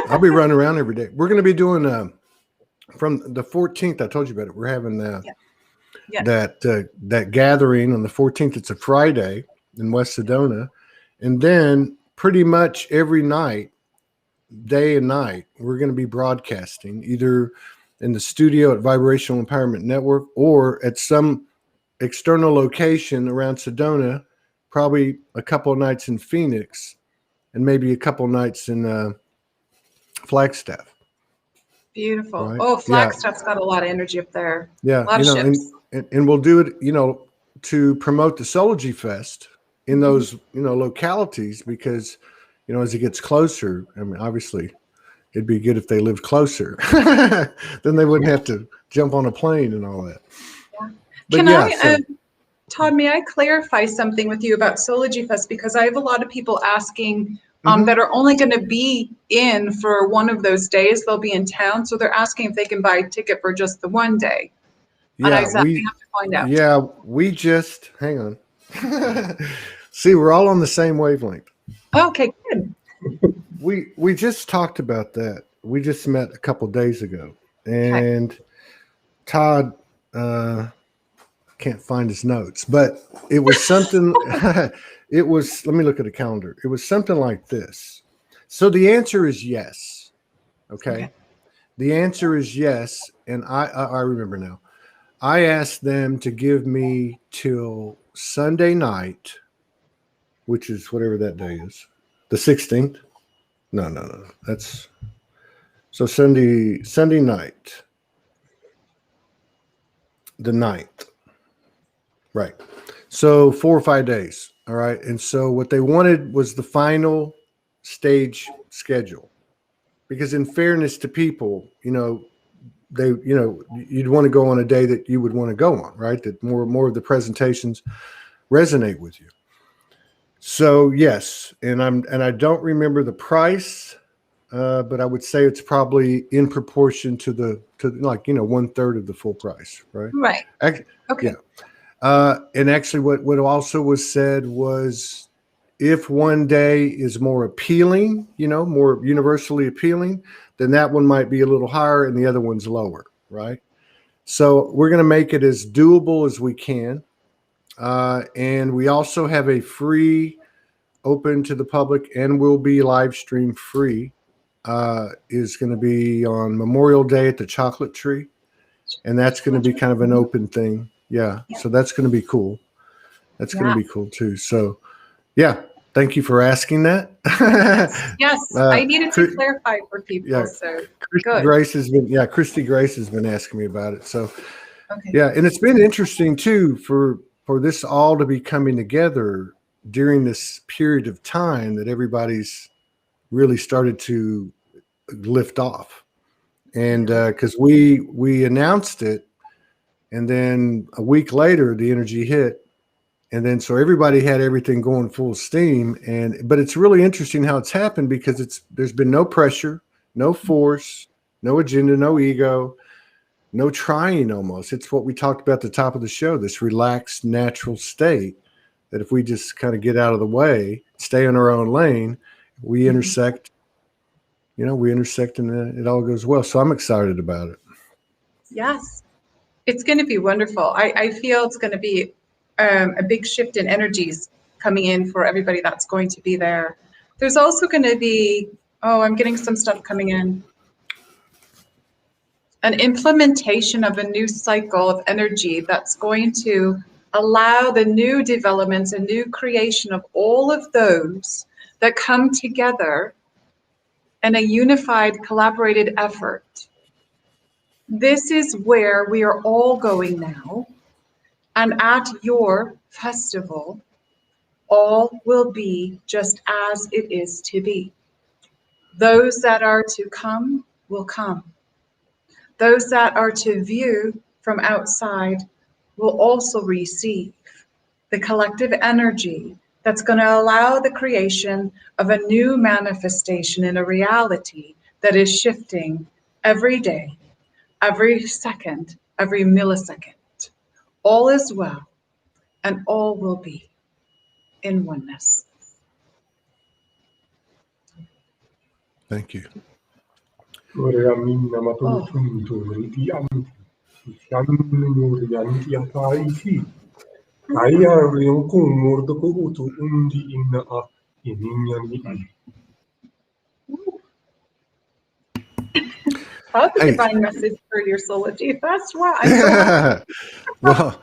I'll be running around every day. We're going to be doing from the 14th. I told you about it. We're having that gathering on the 14th. It's a Friday in West Sedona, and then pretty much every night, day and night, we're going to be broadcasting either in the studio at Vibrational Empowerment Network or at some external location around Sedona, probably a couple of nights in Phoenix and maybe a couple of nights in Flagstaff. Beautiful. Right? Oh, Flagstaff's got a lot of energy up there. Yeah. A lot of ships. And we'll do it, to promote the Soulogy Fest in those, localities, because, as it gets closer, I mean, obviously it'd be good if they lived closer. Then they wouldn't have to jump on a plane and all that. Yeah. Todd, may I clarify something with you about Soulogy Fest? Because I have a lot of people asking that are only going to be in for one of those days. They'll be in town. So they're asking if they can buy a ticket for just the one day. Yeah, and I said, we have to find out. Yeah, hang on. See, we're all on the same wavelength. Okay, good. We just talked about that. We just met a couple days ago, and Todd can't find his notes, but it was something. It was. Let me look at the calendar. It was something like this. So the answer is yes. Okay. The answer is yes, and I remember now. I asked them to give me till Sunday night, which is whatever that day is, the 16th. No. That's so Sunday night, the 9th. Right. So 4 or 5 days. All right. And so what they wanted was the final stage schedule, because in fairness to people, you'd want to go on a day that you would want to go on, right? That more of the presentations resonate with you. So yes, and I don't remember the price, but I would say it's probably in proportion to 1/3 of the full price, right? Right. Okay. Yeah. And actually, what also was said was, if one day is more appealing, more universally appealing, then that one might be a little higher and the other one's lower, right? So we're going to make it as doable as we can. And we also have a free, open to the public, and will be live stream free, is going to be on Memorial Day at the Chocolate Tree. And that's going to be kind of an open thing. Yeah. So that's going to be cool. That's going to be cool too. So yeah. Thank you for asking that. Yes, I needed to clarify for people. Yeah, so Christy Grace has been asking me about it. So and it's been interesting too for this all to be coming together during this period of time that everybody's really started to lift off. And because we announced it, and then a week later the energy hit. And then, so everybody had everything going full steam, but it's really interesting how it's happened, because there's been no pressure, no force, no agenda, no ego, no trying almost. It's what we talked about at the top of the show, this relaxed, natural state that if we just kind of get out of the way, stay in our own lane, we intersect, and it all goes well. So I'm excited about it. Yes, it's going to be wonderful. I feel it's going to be a big shift in energies coming in for everybody that's going to be there. There's also going to be, I'm getting some stuff coming in, an implementation of a new cycle of energy that's going to allow the new developments and new creation of all of those that come together in a unified, collaborated effort. This is where we are all going now. And at your festival, all will be just as it is to be. Those that are to come will come. Those that are to view from outside will also receive the collective energy that's going to allow the creation of a new manifestation in a reality that is shifting every day, every second, every millisecond. All is well, and all will be in oneness. Thank you. That's a divine message for your Soulogy Fest. Wow, I'm so happy. Well,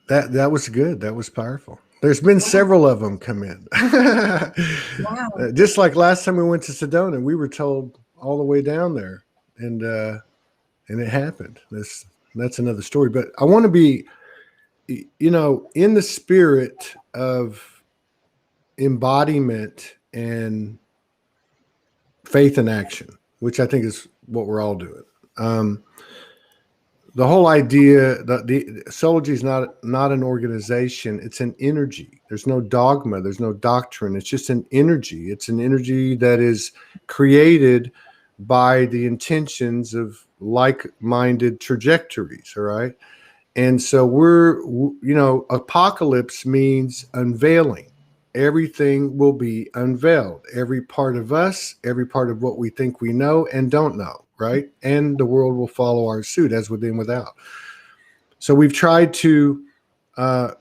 that was good. That was powerful. There's been several of them come in. Wow. Just like last time we went to Sedona, we were told all the way down there, and it happened. That's another story. But I want to be, in the spirit of embodiment and faith in action, which I think is what we're all doing. The whole idea that the Soulogy is not an organization; it's an energy. There's no dogma, there's no doctrine. It's just an energy. It's an energy that is created by the intentions of like-minded trajectories. All right, and so apocalypse means unveiling. Everything will be unveiled. Every part of us, every part of what we think we know and don't know, right? And the world will follow our suit, as within, without. So we've tried to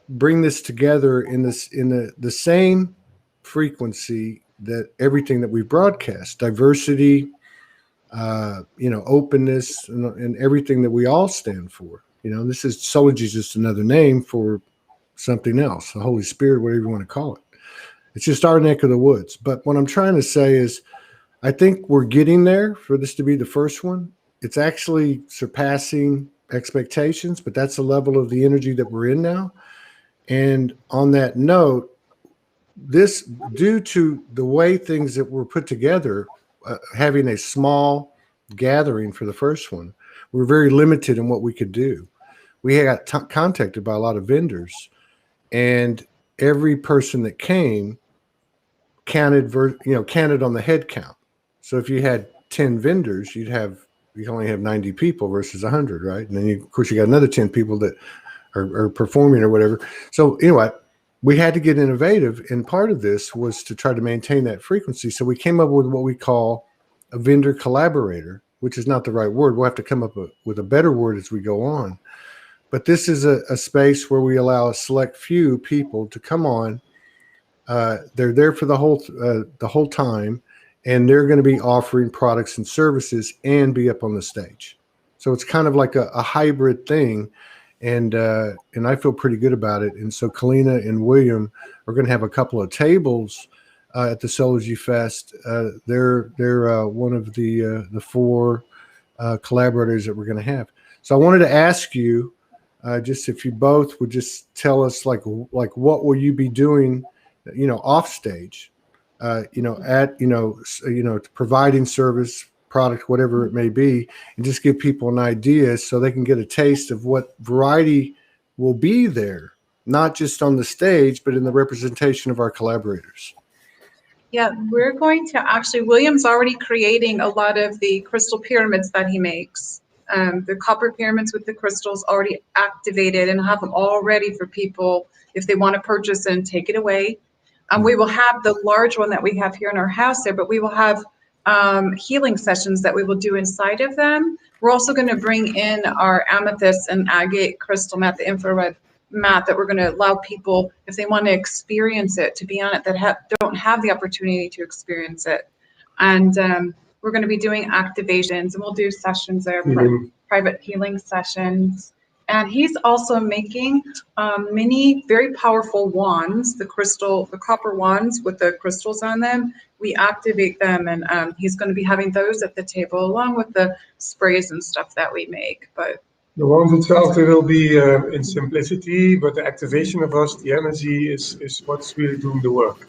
bring this together in the same frequency that everything that we broadcast, diversity, openness, and everything that we all stand for. This is Soulogy is just another name for something else, the Holy Spirit, whatever you want to call it. It's just our neck of the woods. But what I'm trying to say is, I think we're getting there for this to be the first one. It's actually surpassing expectations, but that's the level of the energy that we're in now. And on that note, this, due to the way things that were put together, having a small gathering for the first one, we're very limited in what we could do. We got contacted by a lot of vendors, and every person that came counted on the head count. So if you had 10 vendors, you only have 90 people versus 100, right? And then of course you got another 10 people that are performing or whatever. So anyway, we had to get innovative, and part of this was to try to maintain that frequency. So we came up with what we call a vendor collaborator, which is not the right word. We'll have to come up with a better word as we go on. But this is a space where we allow a select few people to come on. They're there for the whole time, and they're going to be offering products and services and be up on the stage. So it's kind of like a hybrid thing, and I feel pretty good about it. And so Keleena and William are going to have a couple of tables at the Soulogy Fest. They're one of the 4 collaborators that we're going to have. So I wanted to ask you, just if you both would just tell us like what will you be doing, off stage, providing service, product, whatever it may be, and just give people an idea so they can get a taste of what variety will be there, not just on the stage, but in the representation of our collaborators. Yeah, we're going to actually, William's already creating a lot of the crystal pyramids that he makes. The copper pyramids with the crystals already activated, and have them all ready for people if they want to purchase and take it away. We will have the large one that we have here in our house there, but we will have healing sessions that we will do inside of them. We're also going to bring in our amethyst and agate crystal mat, the infrared mat, that we're going to allow people, if they want to experience it, to be on it, that don't have the opportunity to experience it. And we're going to be doing activations, and we'll do sessions there, private healing sessions. And he's also making many very powerful wands, the copper wands with the crystals on them. We activate them, and he's going to be having those at the table along with the sprays and stuff that we make. But the wands itself, they will be in simplicity, but the activation of us, the energy, is what's really doing the work.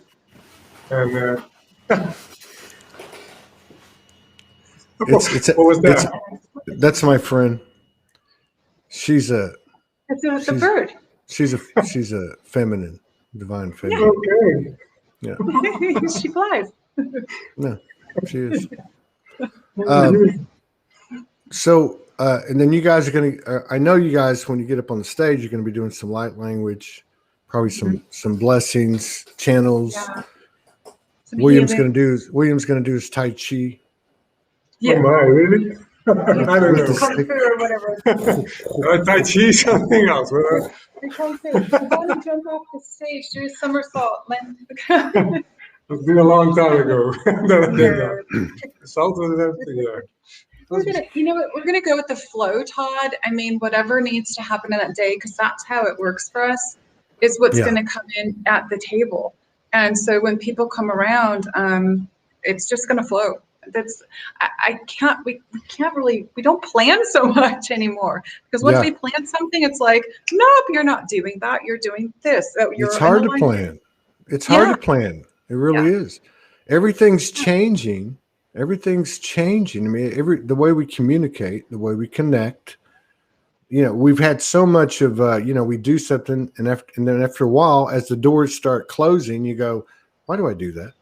And what was that? That's my friend. She's a bird. She's a feminine, divine feminine. Okay. Yeah. She flies. No, she is. So, and then you guys are going to, I know you guys, when you get up on the stage, you're going to be doing some light language, probably some blessings, channels. Yeah. William's going to do his Tai Chi. Yeah. Oh my, really? I don't know. Kung Fu or whatever. Tai Chi, something else. Kung Fu. I want to jump off the stage, do a somersault. It's been a long time ago. Salt was everything, yeah. We're gonna go with the flow, Todd. I mean, whatever needs to happen in that day, because that's how it works for us, is what's gonna come in at the table. And so when people come around, it's just gonna flow. We don't plan so much anymore, because once we plan something, it's like, nope, you're not doing that. You're doing this. It's hard to plan. It's hard to plan. It really is. Everything's changing. Everything's changing. I mean, the way we communicate, the way we connect. We've had so much of we do something, and then after a while, as the doors start closing, you go, why do I do that?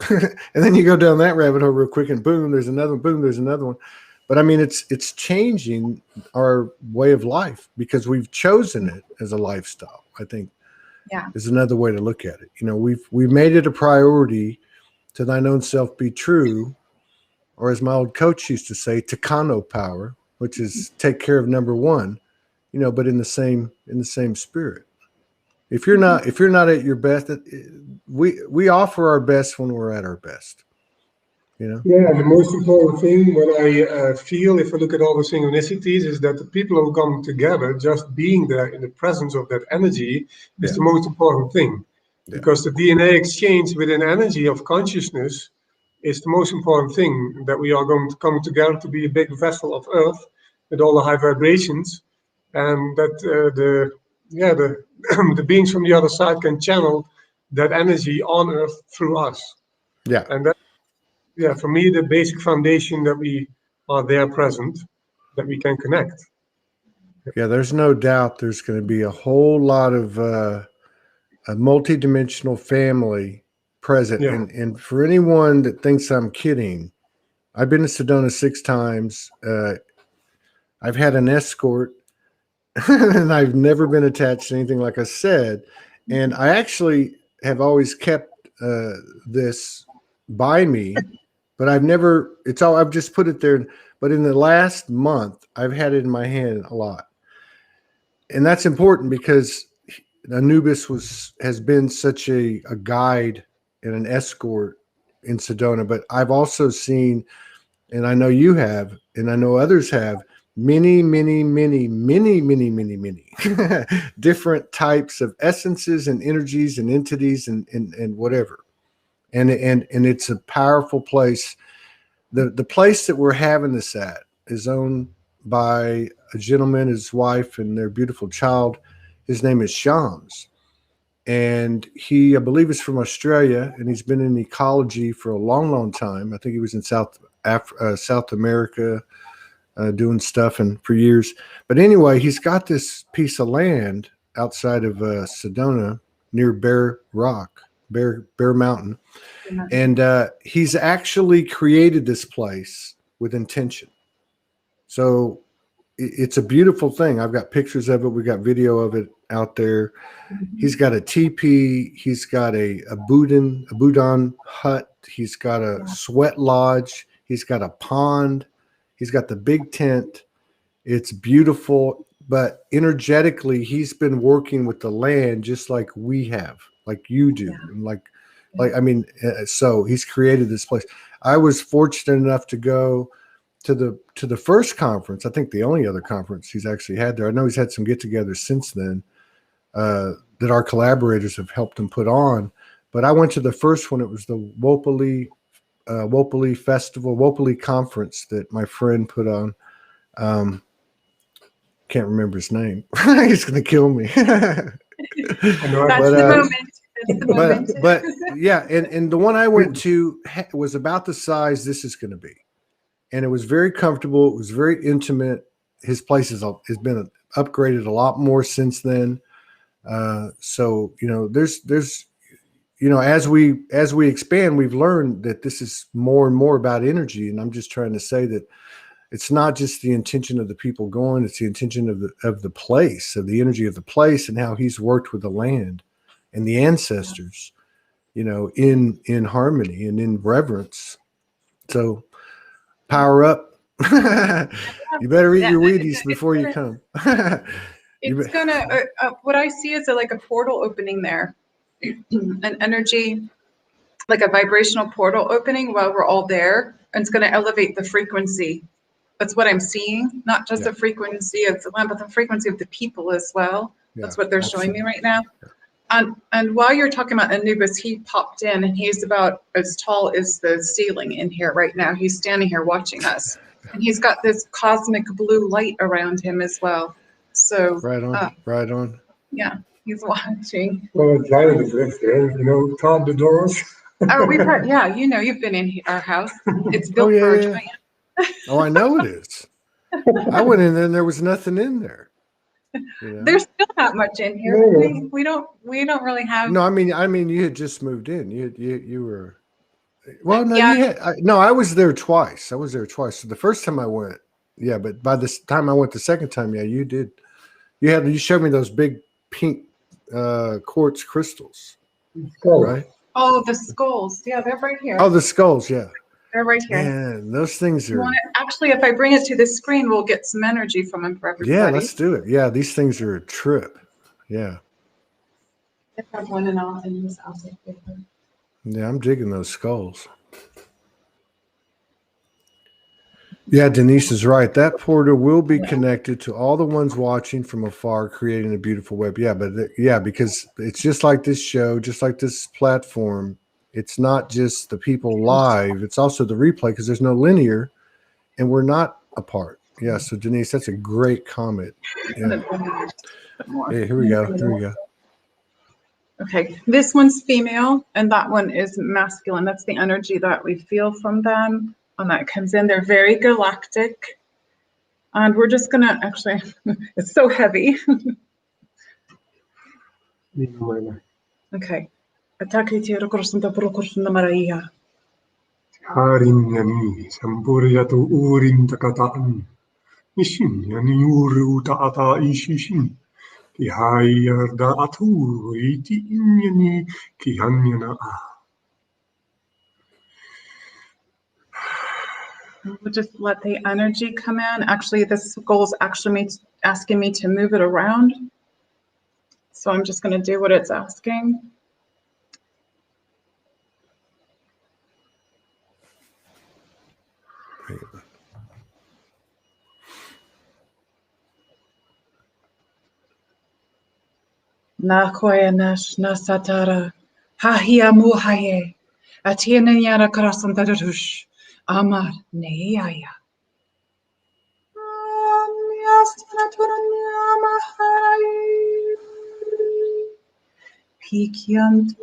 And then you go down that rabbit hole real quick, and boom, there's another one. Boom, there's another one. But I mean, it's changing our way of life because we've chosen it as a lifestyle. I think is another way to look at it. We've made it a priority to thine own self be true, or as my old coach used to say, Takano power, which is take care of number one. But in the same spirit. If you're not at your best, we offer our best when we're at our best. Yeah, the most important thing when I feel, if I look at all the synchronicities, is that the people who come together, just being there in the presence of that energy, is the most important thing. Because the DNA exchange within energy of consciousness is the most important thing, that we are going to come together to be a big vessel of Earth with all the high vibrations, and that the beings from the other side can channel that energy on Earth through us. Yeah. And that, for me, the basic foundation that we are there present, that we can connect. Yeah, there's no doubt there's going to be a whole lot of a multidimensional family present. Yeah. And for anyone that thinks I'm kidding, I've been to Sedona 6 times. I've had an escort. And I've never been attached to anything, like I said. And I actually have always kept this by me, but I've just put it there. But in the last month, I've had it in my hand a lot. And that's important because Anubis has been such a guide and an escort in Sedona. But I've also seen, and I know you have, and I know others have, many different types of essences and energies and entities and whatever. And it's a powerful place. The place that we're having this at is owned by a gentleman, his wife, and their beautiful child. His name is Shams. And he, I believe, is from Australia, and he's been in ecology for a long, long time. I think he was in South America, doing stuff and for years. But anyway, he's got this piece of land outside of Sedona near Bear Mountain. And he's actually created this place with intention. So it's a beautiful thing. I've got pictures of it. We got video of it out there. He's got a teepee. He's got a Budan hut. He's got a sweat lodge. He's got a pond. He's got the big tent. It's beautiful, but energetically, he's been working with the land just like we have, like you do. And so he's created this place. I was fortunate enough to go to the first conference. I think the only other conference he's actually had there. I know he's had some get-togethers since then that our collaborators have helped him put on. But I went to the first one. It was the Wopali Festival, Wopali Conference that my friend put on. Can't remember his name. He's going to kill me. That's the moment. But yeah, and the one I went to was about the size this is going to be, and it was very comfortable. It was very intimate. His place has been upgraded a lot more since then. So there's as we expand, we've learned that this is more and more about energy. And I'm just trying to say that it's not just the intention of the people going; it's the intention of the place, of the energy of the place, and how he's worked with the land and the ancestors, in harmony and in reverence. So power up. You better eat your Wheaties before you come. It's gonna, what I see is like a portal opening there, an energy, like a vibrational portal opening while we're all there. And it's gonna elevate the frequency. That's what I'm seeing, not just the frequency of the land, but the frequency of the people as well. That's what they're showing me right now. And while you're talking about Anubis, he popped in and he's about as tall as the ceiling in here right now. He's standing here watching us. And he's got this cosmic blue light around him as well. So right on. Yeah, he's watching. Well, a giant is left there, Todd the doors. Oh, we've heard, you've been in our house. It's built for a giant. Oh, I know it is. I went in there and there was nothing in there. There's still not much in here. No. We don't really have. No, I mean, you had just moved in. You were. Well, no, Yeah. I was there twice. So the first time I went, but by this time I went the second time, you did. You showed me those big pink quartz crystals, right? Oh, the skulls. Yeah, they're right here. Oh, the skulls. Yeah. They're right here. Man, those things are. Actually, if I bring it to the screen, we'll get some energy from them for everybody. Yeah, let's do it. Yeah, these things are a trip. Yeah. I have one and all in this outside paper. Yeah, I'm digging those skulls. Yeah, Denise is right. That portal will be connected to all the ones watching from afar, creating a beautiful web. Yeah, because it's just like this show, just like this platform. It's not just the people live. It's also the replay because there's no linear and we're not apart. Yeah, so Denise, that's a great comment. Yeah. Hey, here we go. Okay, this one's female and that one is masculine. That's the energy that we feel from them. And that comes in. They're very galactic. And we're just going to actually, it's so heavy. Okay. Harinyani sampuriyatu urin takataan. Nishinyani uru taata ishishin. Kihayarda atu iti inyani kihanyana a. We'll just let the energy come in. Actually, this goal is actually asking me to move it around. So I'm just going to do what it's asking. Na koya nash na satara hahia muhaye atiena yara karasantadarush amar neaya. Pikiantu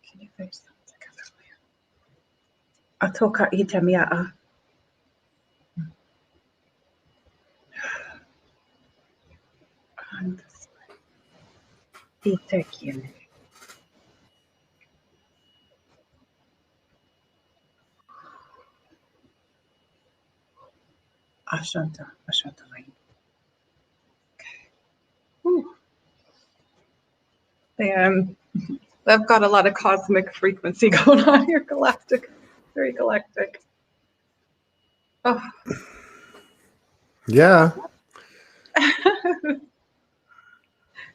can you fix that? Atoka itamiaa. And this way. Itekin. Ashanta. Okay. They've got a lot of cosmic frequency going on here, galactic, very galactic. Oh. Yeah.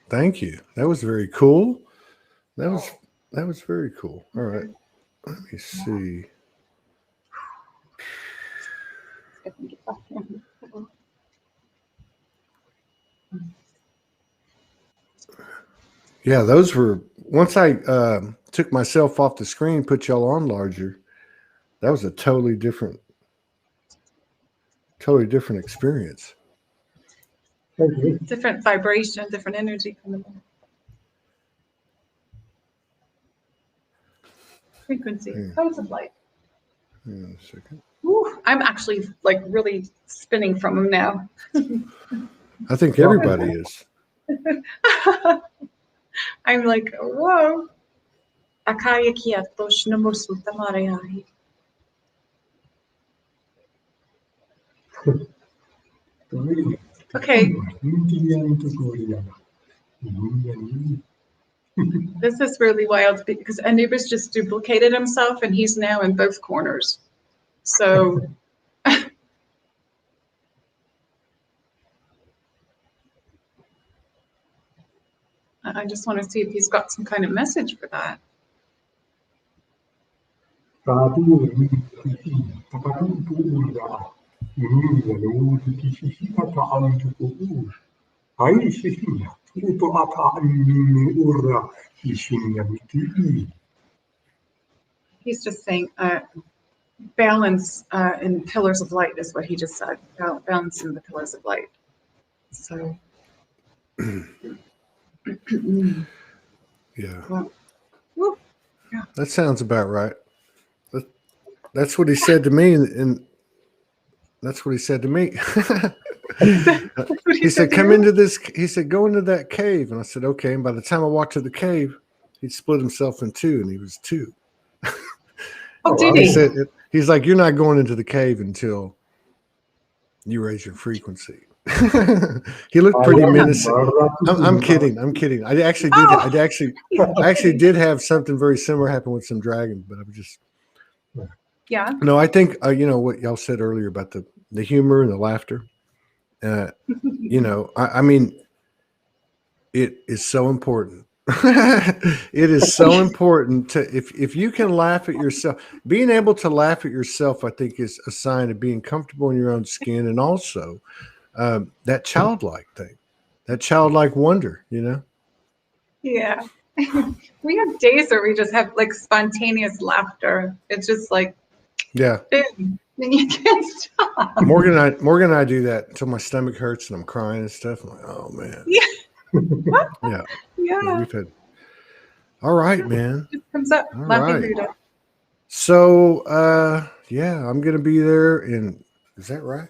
Thank you. That was very cool. That was very cool. All right. Let me see. Yeah, those were once I took myself off the screen, put y'all on larger. That was a totally different experience. Different vibration, different energy coming in. Frequency, tones of light. Hang on a second. Ooh, I'm actually like really spinning from them now. I think everybody is. I'm like, whoa. Akaya kiato shinomosuta mareai. Okay. This is really wild because Anubis just duplicated himself and he's now in both corners. So I just want to see if he's got some kind of message for that. He's just saying balance in pillars of light is what he just said. Balance in the pillars of light. So Yeah. well, yeah. That sounds about right. That's what he said to me, and that's what he said to me. He said, "Come into this." He said, "Go into that cave," and I said, "Okay." And by the time I walked to the cave, he'd split himself in two, and he was two. Oh, did He he? said, "He's like, you're not going into the cave until you raise your frequency." He looked pretty menacing. I'm kidding. I'm kidding. I actually did. Oh. I actually did have something very similar happen with some dragons, but I was just. Yeah. No, I think you know what y'all said earlier about the humor and the laughter. You know, I mean, it is so important. It is so important to if you can laugh at yourself. Being able to laugh at yourself, I think, is a sign of being comfortable in your own skin, and also that childlike thing, that childlike wonder. You know. Yeah. We have days where we just have like spontaneous laughter. It's just like, Yeah. boom, and you can't stop. Morgan and I do that until my stomach hurts and I'm crying and stuff. I'm like, oh man. Yeah. Yeah. Yeah. We've had. All right, man. It just comes up. All Laughing right. Buddha. So yeah, I'm gonna be there in. Is that right?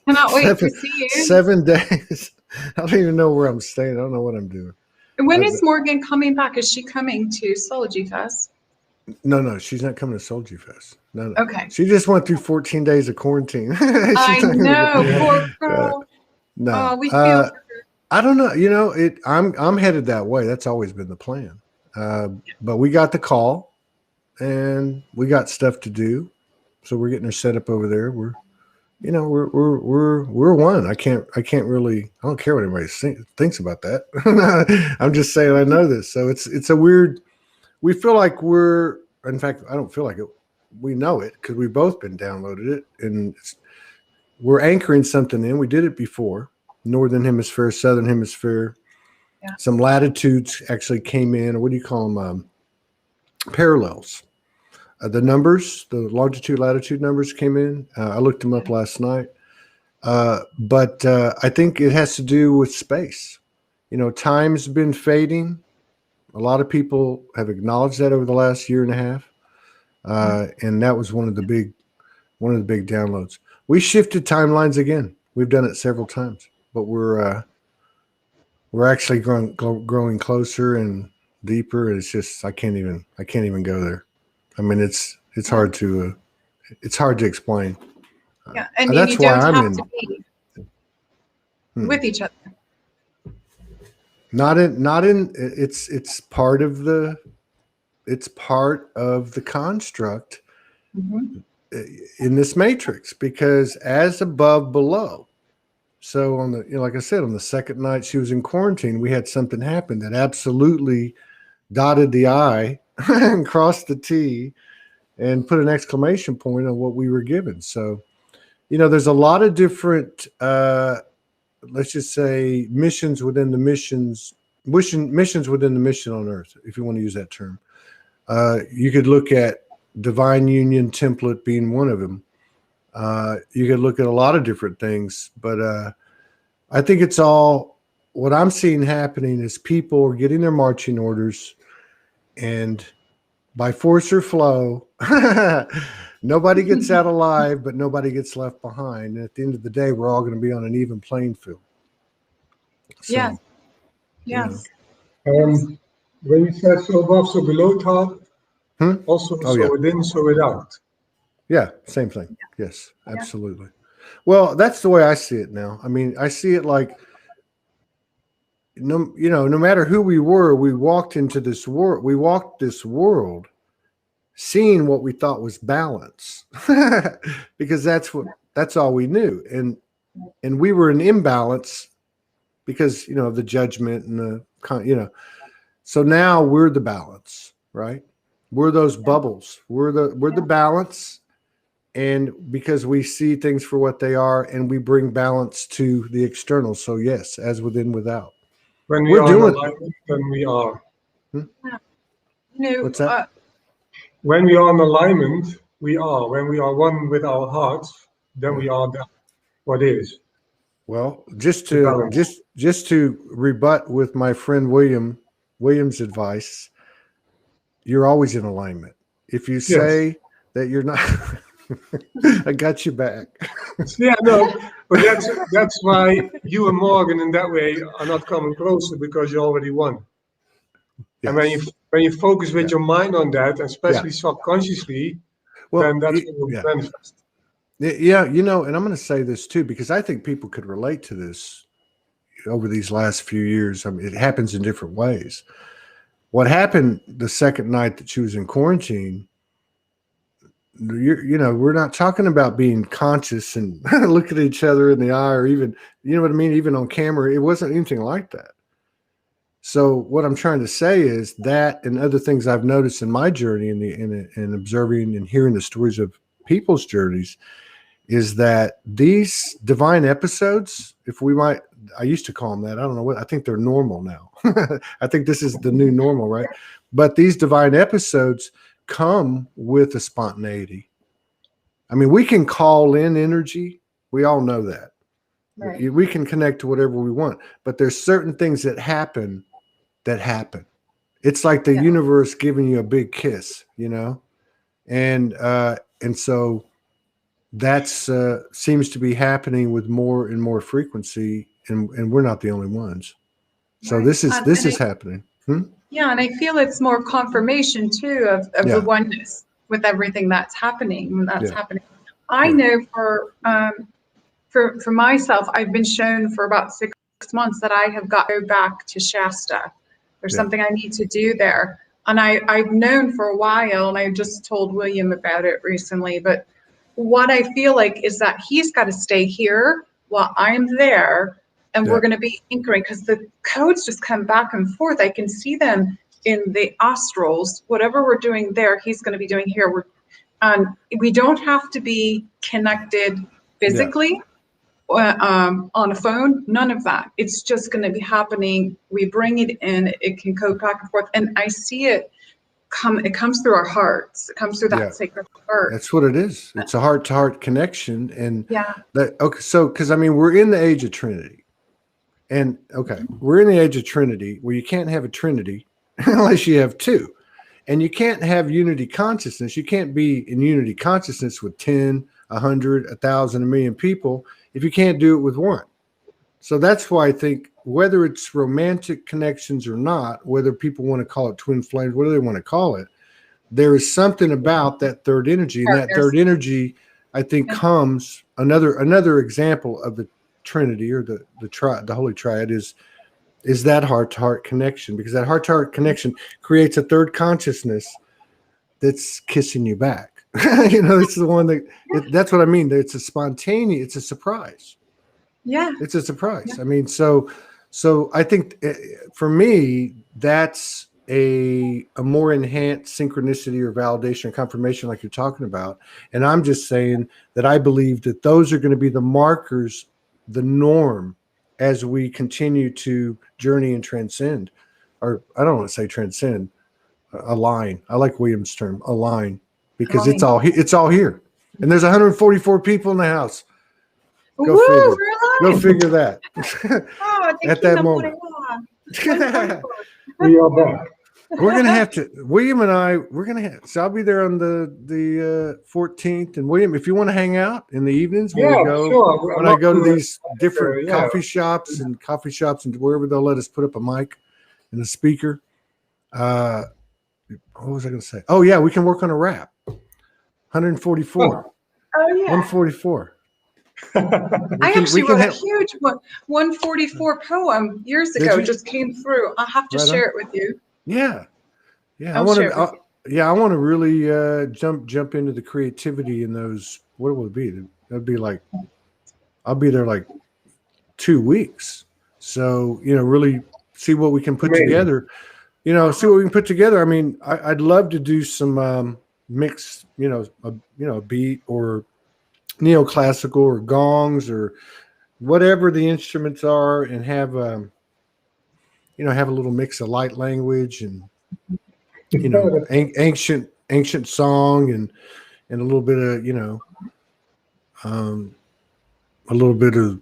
Cannot wait to see you. 7 days. I don't even know where I'm staying. I don't know what I'm doing. When is Morgan coming back? Is she coming to Soulogy Fest? No, she's not coming to Soulogy Fest. No. Okay. She just went through 14 days of quarantine. I know, poor girl. No. Oh, we feel for her. I don't know. You know, I'm headed that way. That's always been the plan. But we got the call and we got stuff to do. So we're getting her set up over there. We're one. I don't care what anybody thinks about that. I'm just saying I know this. So it's a weird, we feel like in fact, I don't feel like it. We know it because we've both been downloaded it and we're anchoring something in. We did it before. Northern hemisphere, southern hemisphere. Yeah. Some latitudes actually came in, or what do you call them? Parallels. The numbers, the longitude, latitude numbers came in. I looked them up last night. But I think it has to do with space. You know, time's been fading. A lot of people have acknowledged that over the last year and a half. And that was one of the big downloads. We shifted timelines again. We've done it several times, but we're actually growing closer and deeper. And it's just I can't even go there. I mean, it's hard to explain. Yeah, and that's you why don't I'm have in. to be with each other. Not in. It's part of the construct in this matrix, because as above, below. So on the, like I said, on the second night she was in quarantine, we had something happen that absolutely dotted the I and crossed the T and put an exclamation point on what we were given. So, there's a lot of different, let's just say missions within the missions within the mission on Earth, if you want to use that term. You could look at divine union template being one of them. You could look at a lot of different things, but I think it's all, what I'm seeing happening is people are getting their marching orders, and by force or flow, nobody gets out alive, but nobody gets left behind. And at the end of the day, we're all going to be on an even playing field. So, Yes. Yes. When you said so above, so below, Todd, also Oh, so yeah. within, so without. Yeah, same thing. Yes, absolutely. Well, that's the way I see it now. I mean, I see it like, no matter who we were, we walked into this world. We walked this world seeing what we thought was balance, because that's all we knew. And we were in imbalance because, of the judgment and the, so now we're the balance, right? We're those bubbles. We're the balance. And because we see things for what they are, and we bring balance to the external. So yes, as within, without. When we are in alignment, then we are. What's that? When we are in alignment, we are. When we are one with our hearts, then we are what is. Well, just to rebut with my friend William's advice, you're always in alignment. If you say that you're not, I got you back. Yeah, no, but that's why you and Morgan in that way are not coming closer, because you already won. Yes. And when you focus with your mind on that, especially subconsciously, then that's what will manifest. Yeah, and I'm going to say this too, because I think people could relate to this over these last few years. I mean, it happens in different ways. What happened the second night that she was in quarantine, we're not talking about being conscious and look at each other in the eye, or even, you know what I mean? Even on camera, it wasn't anything like that. So what I'm trying to say is that, and other things I've noticed in my journey in observing and hearing the stories of people's journeys, is that these divine episodes, I used to call them that. I don't know what, I think they're normal now. I think this is the new normal, right? But these divine episodes come with a spontaneity. I mean, we can call in energy. We all know that. Right. We can connect to whatever we want, but there's certain things that happen. It's like the universe giving you a big kiss, and so that's seems to be happening with more and more frequency, and we're not the only ones. So right. This is happening. Yeah, and I feel it's more confirmation too of the oneness with everything that's happening. I know for myself, I've been shown for about 6 months that I have got to go back to Shasta. There's something I need to do there. And I've known for a while, and I just told William about it recently, but what I feel like is that he's got to stay here while I'm there, and we're going to be anchoring, because the codes just come back and forth. I can see them in the astrals. Whatever we're doing there, he's going to be doing here. We don't have to be connected physically on a phone, none of that. It's just going to be happening. We bring it in, it can go back and forth, and I see it comes through our hearts. It comes through that sacred heart. That's what it is. It's a heart-to-heart connection. And so because I mean, we're in the age of Trinity, and we're in the age of Trinity, where you can't have a Trinity unless you have two, and you can't have unity consciousness. You can't be in unity consciousness with 10, 100, 1,000, 1,000,000 people if you can't do it with one. So that's why I think, whether it's romantic connections or not, whether people want to call it twin flames, whatever they want to call it, there is something about that third energy. And that third energy, I think, comes another example of the Trinity, or the Holy Triad, is that heart-to-heart connection, because that heart-to-heart connection creates a third consciousness that's kissing you back. It's the one that's what I mean. It's a spontaneous, it's a surprise. Yeah. It's a surprise. I mean, so I think for me, that's a more enhanced synchronicity or validation or confirmation like you're talking about. And I'm just saying that I believe that those are going to be the markers, the norm, as we continue to journey and transcend. Or I don't want to say transcend, align. I like William's term, align, because it's all here. And there's 144 people in the house. Go Woo, figure. we're Go alive. figure that. Oh, At that moment. We are back. We're gonna have to, William and I, so I'll be there on the 14th. And William, if you want to hang out in the evenings when we go, sure. when I go to these different yeah. coffee shops and wherever they'll let us put up a mic and a speaker. What was I gonna say? Oh yeah, we can work on a rap. 144. Oh yeah. 144. I actually wrote a huge 144 poem years ago. Just came through. I'll have to share it with you. Yeah. I want to really jump into the creativity in those. What will it be? That'd be like, I'll be there like 2 weeks. So, really see what we can put together. See what we can put together. I mean, I'd love to do some mix, a beat or neoclassical or gongs or whatever the instruments are, and have have a little mix of light language and ancient song and a little bit of a little bit of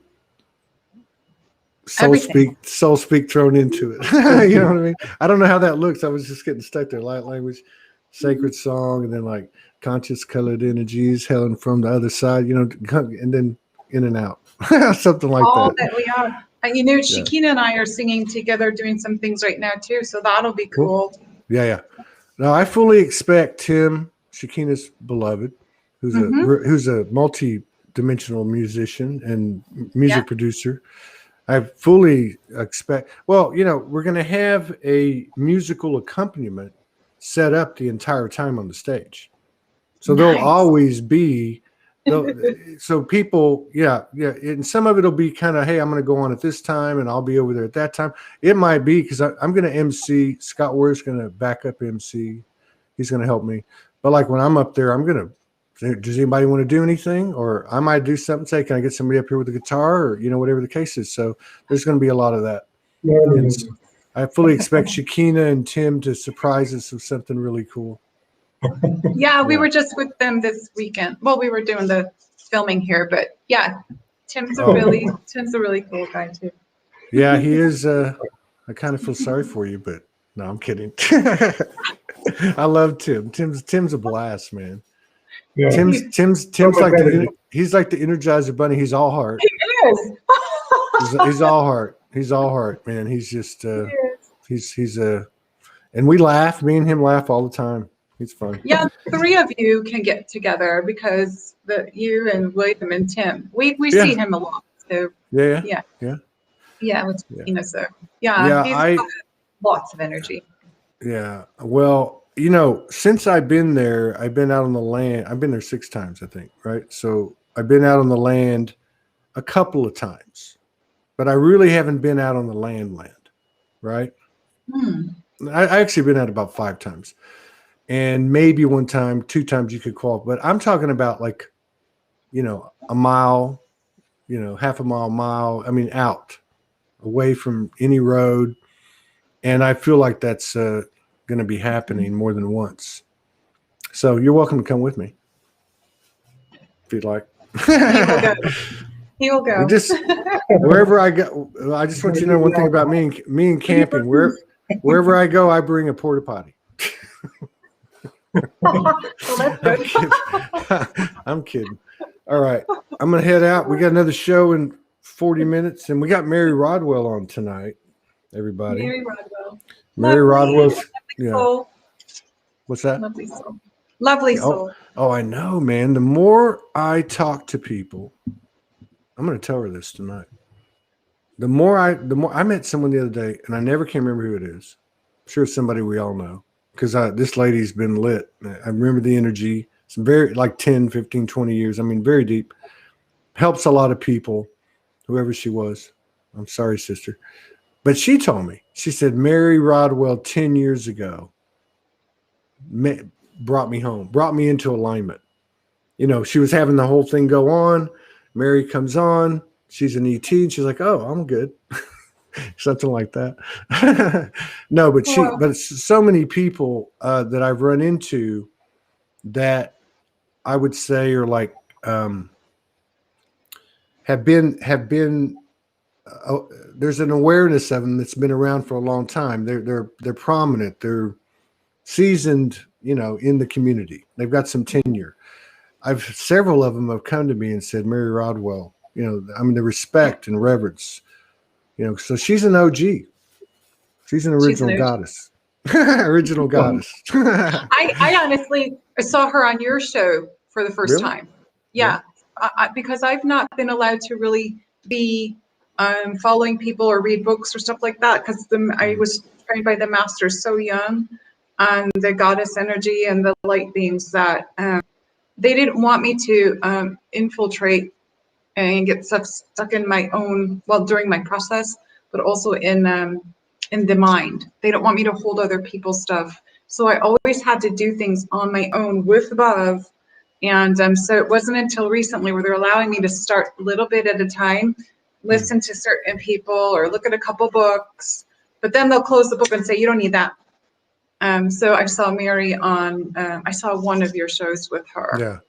soul speak thrown into it. You know what I mean? I don't know how that looks. I was just getting stuck there. Light language, sacred song, and then like conscious colored energies hailing from the other side, and then in and out. Something like all that. We are. Keleena and I are singing together, doing some things right now too. So that'll be cool. Yeah. Now I fully expect Tim, Shakeena's beloved, who's a multi-dimensional musician and music producer. I fully expect. Well, we're going to have a musical accompaniment set up the entire time on the stage, so there'll always be. So people, and some of it'll be kind of, hey, I'm going to go on at this time, and I'll be over there at that time. It might be because I'm going to MC. Scott Ware's going to back up MC. He's going to help me. But like when I'm up there, I'm going to. Does anybody want to do anything? Or I might do something. Say, can I get somebody up here with a guitar, or whatever the case is. So there's going to be a lot of that. And I fully expect Shakeena and Tim to surprise us with something really cool. Yeah, we were just with them this weekend. Well, we were doing the filming here, but yeah, Tim's a really cool guy too. Yeah, he is. I kind of feel sorry for you, but no, I'm kidding. I love Tim. Tim's a blast, man. Yeah. Tim's like he's like the Energizer Bunny. He's all heart. He is. he's all heart. He's all heart, man. He's just he's and we laugh. Me and him laugh all the time. He's fun. Yeah, 3 of you can get together because you and William and Tim. We see him a lot. So yeah. With so he's got lots of energy. Yeah. Well, since I've been there, I've been out on the land. I've been there 6 times, I think. Right. So I've been out on the land a couple of times, but I really haven't been out on the land. Right. I actually been out about 5 times. And maybe 1 time, 2 times you could qualify. But I'm talking about like, a mile, half a mile. I mean, out, away from any road. And I feel like that's going to be happening more than once. So you're welcome to come with me if you'd like. He will go. Just wherever I go. I just want you to know one thing about me and camping. Wherever I go, I bring a porta potty. I'm kidding. All right, I'm gonna head out. We got another show in 40 minutes, and we got Mary Rodwell on tonight. Everybody, Mary Rodwell's soul. What's that? Lovely soul. Oh, I know, man. The more I talk to people, I'm gonna tell her this tonight. The more I met someone the other day, and I never can remember who it is. I'm sure it's somebody we all know. Because this lady's been lit. I remember the energy. It's very like 10, 15, 20 years. I mean, very deep. Helps a lot of people. whoever she was. I'm sorry, sister. But she told me, she said, Mary Rodwell 10 years ago brought me home, brought me into alignment. You know, she was having the whole thing go on. Mary comes on. She's an ET. And she's like, oh, I'm good. Something like that. No, but but so many people that I've run into that I would say are like, have been there's an awareness of them that's been around for a long time. They're prominent. They're seasoned, you know, in the community. They've got some tenure. Several of them have come to me and said, Mary Rodwell, you know, I mean, the respect and reverence, you know, so she's an OG. She's an original goddess. Original goddess. I honestly saw her on your show for the first time. Yeah. Because I've not been allowed to really be following people or read books or stuff like that, because I was trained by the masters so young on the goddess energy and the light beams that they didn't want me to infiltrate and get stuck in my own, well, during my process, but also in the mind. They don't want me to hold other people's stuff. So I always had to do things on my own with love. And so it wasn't until recently where they're allowing me to start a little bit at a time, listen to certain people or look at a couple books, but then they'll close the book and say, you don't need that. So I saw Mary on, I saw one of your shows with her. Yeah.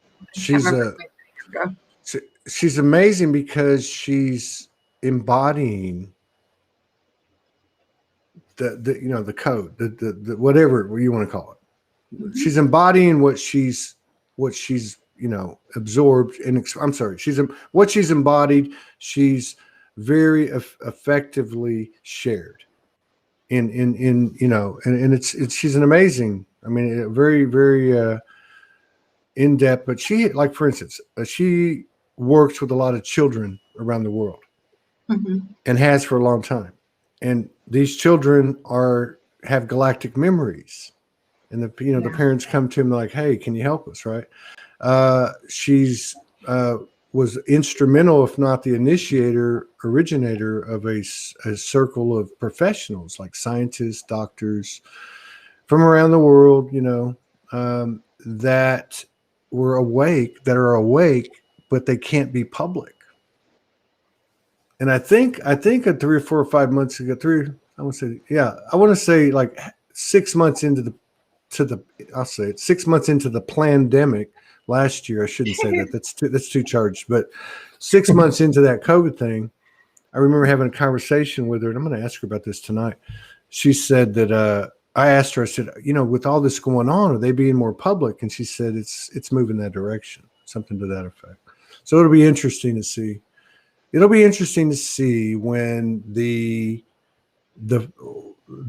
She's amazing because she's embodying the you know, the code, the whatever you want to call it. She's embodying what she's you know, absorbed, and I'm sorry, what she's embodied, she's very effectively shared in you know, and it's she's an amazing, I mean, very, very in depth. But she, like, for instance, she works with a lot of children around the world, and has for a long time. And these children have galactic memories, and the parents come to him like, hey, can you help us? Right. She's was instrumental, if not the originator of a circle of professionals like scientists, doctors from around the world, you know, that are awake, but they can't be public. And I think 3 or 4 or 5 months ago, I want to say like 6 months into I'll say it, 6 months into the pandemic last year. I shouldn't say that. That's too charged. But 6 months into that COVID thing, I remember having a conversation with her, and I'm going to ask her about this tonight. She said that I asked her, I said, you know, with all this going on, are they being more public? And she said it's moving that direction, something to that effect. So it'll be interesting to see. It'll be interesting to see when the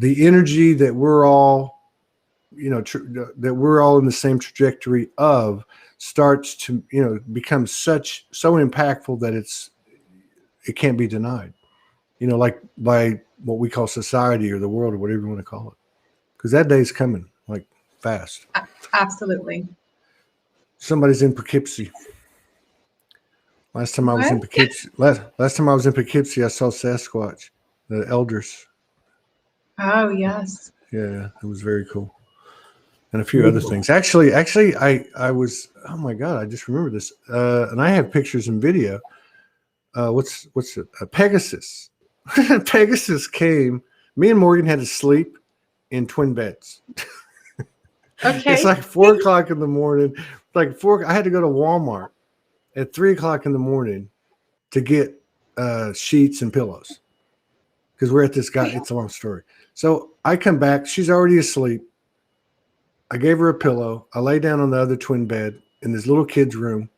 energy that we're all, you know, that we're all in the same trajectory of starts to, you know, become so impactful that it can't be denied, you know, like by what we call society or the world or whatever you want to call it, because that day's coming like fast. Absolutely. Somebody's in Poughkeepsie. Last time I was in Poughkeepsie, I saw Sasquatch, the elders. Oh, yes. Yeah, it was very cool. And a few other things. Actually, I was, oh my God, I just remember this. And I have pictures and video. What's it? Pegasus. Pegasus came. Me and Morgan had to sleep in twin beds. Okay. It's like 4 o'clock in the morning. Like I had to go to Walmart at 3 o'clock in the morning to get sheets and pillows, because we're at this guy. It's a long story. So I come back. She's already asleep. I gave her a pillow. I lay down on the other twin bed in this little kid's room,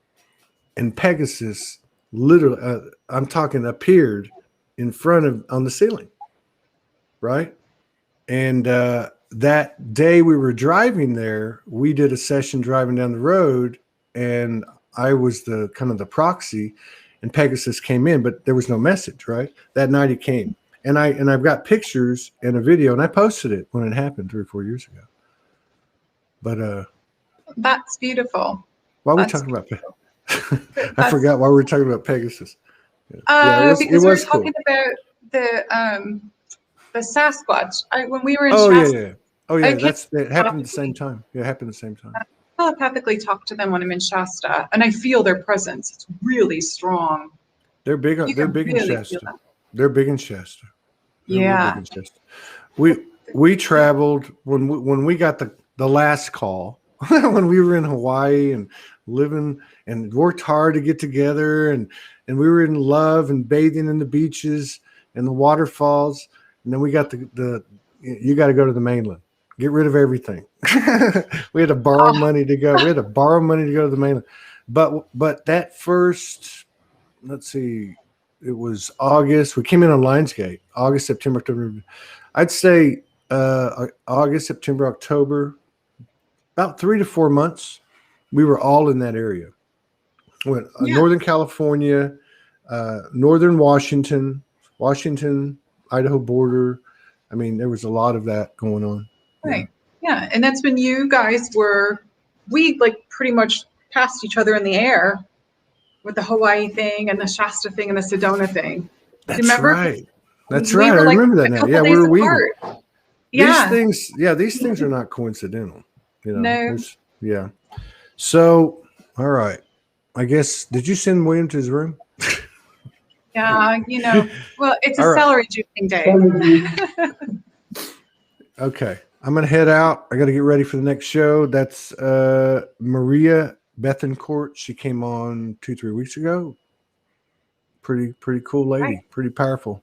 and Pegasus literally, I'm talking, appeared in front on the ceiling. Right. And that day we were driving there, we did a session driving down the road, and I was the kind of the proxy, and Pegasus came in, but there was no message. Right. That night he came, and I've got pictures and a video, and I posted it when it happened 3 or 4 years ago. But that's beautiful. Why are we talking about I forgot why we were talking about Pegasus. it Because we were was cool. talking about the Sasquatch. When we were in Oh Shasta, yeah. Oh yeah, it happened at the same telepathically time. Yeah, it happened at the same time. telepathically talk to them when I'm in Shasta, and I feel their presence. It's really strong. They're big. You They're can big in really feel Shasta. that. They're big in Shasta. They're real big Yeah. in Shasta. We traveled when we got the last call when we were in Hawaii and living and worked hard to get together and we were in love and bathing in the beaches and the waterfalls, and then we got the you got to go to the mainland. Get rid of everything. We had to borrow money to go. We had to borrow money to go to the mainland. But that first, let's see, it was August. We came in on Lionsgate. August, September, October. I'd say August, September, October. About 3 to 4 months, we were all in that area. Went Northern California, Northern Washington, Idaho border. I mean, there was a lot of that going on. Right. Yeah. And that's when you guys we like pretty much passed each other in the air with the Hawaii thing and the Shasta thing and the Sedona thing. That's remember? right. That's We right. were I like remember that a now. couple Yeah, we days were weaving. apart. Yeah. These things are not coincidental. You know. No. Yeah. So, all right. I guess, did you send William to his room? Yeah, well, it's a All right. celery juicing day. Okay. I'm going to head out. I got to get ready for the next show. That's Maria Bethencourt. She came on 2-3 weeks ago. Pretty cool lady. Right. Pretty powerful.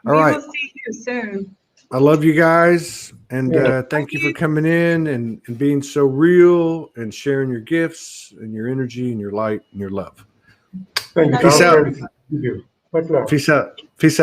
All We right. will see you soon. I love you guys. And thank you for coming in and being so real and sharing your gifts and your energy and your light and your love. Thank you. Peace out. Thank you. Much love. Peace out. Peace out.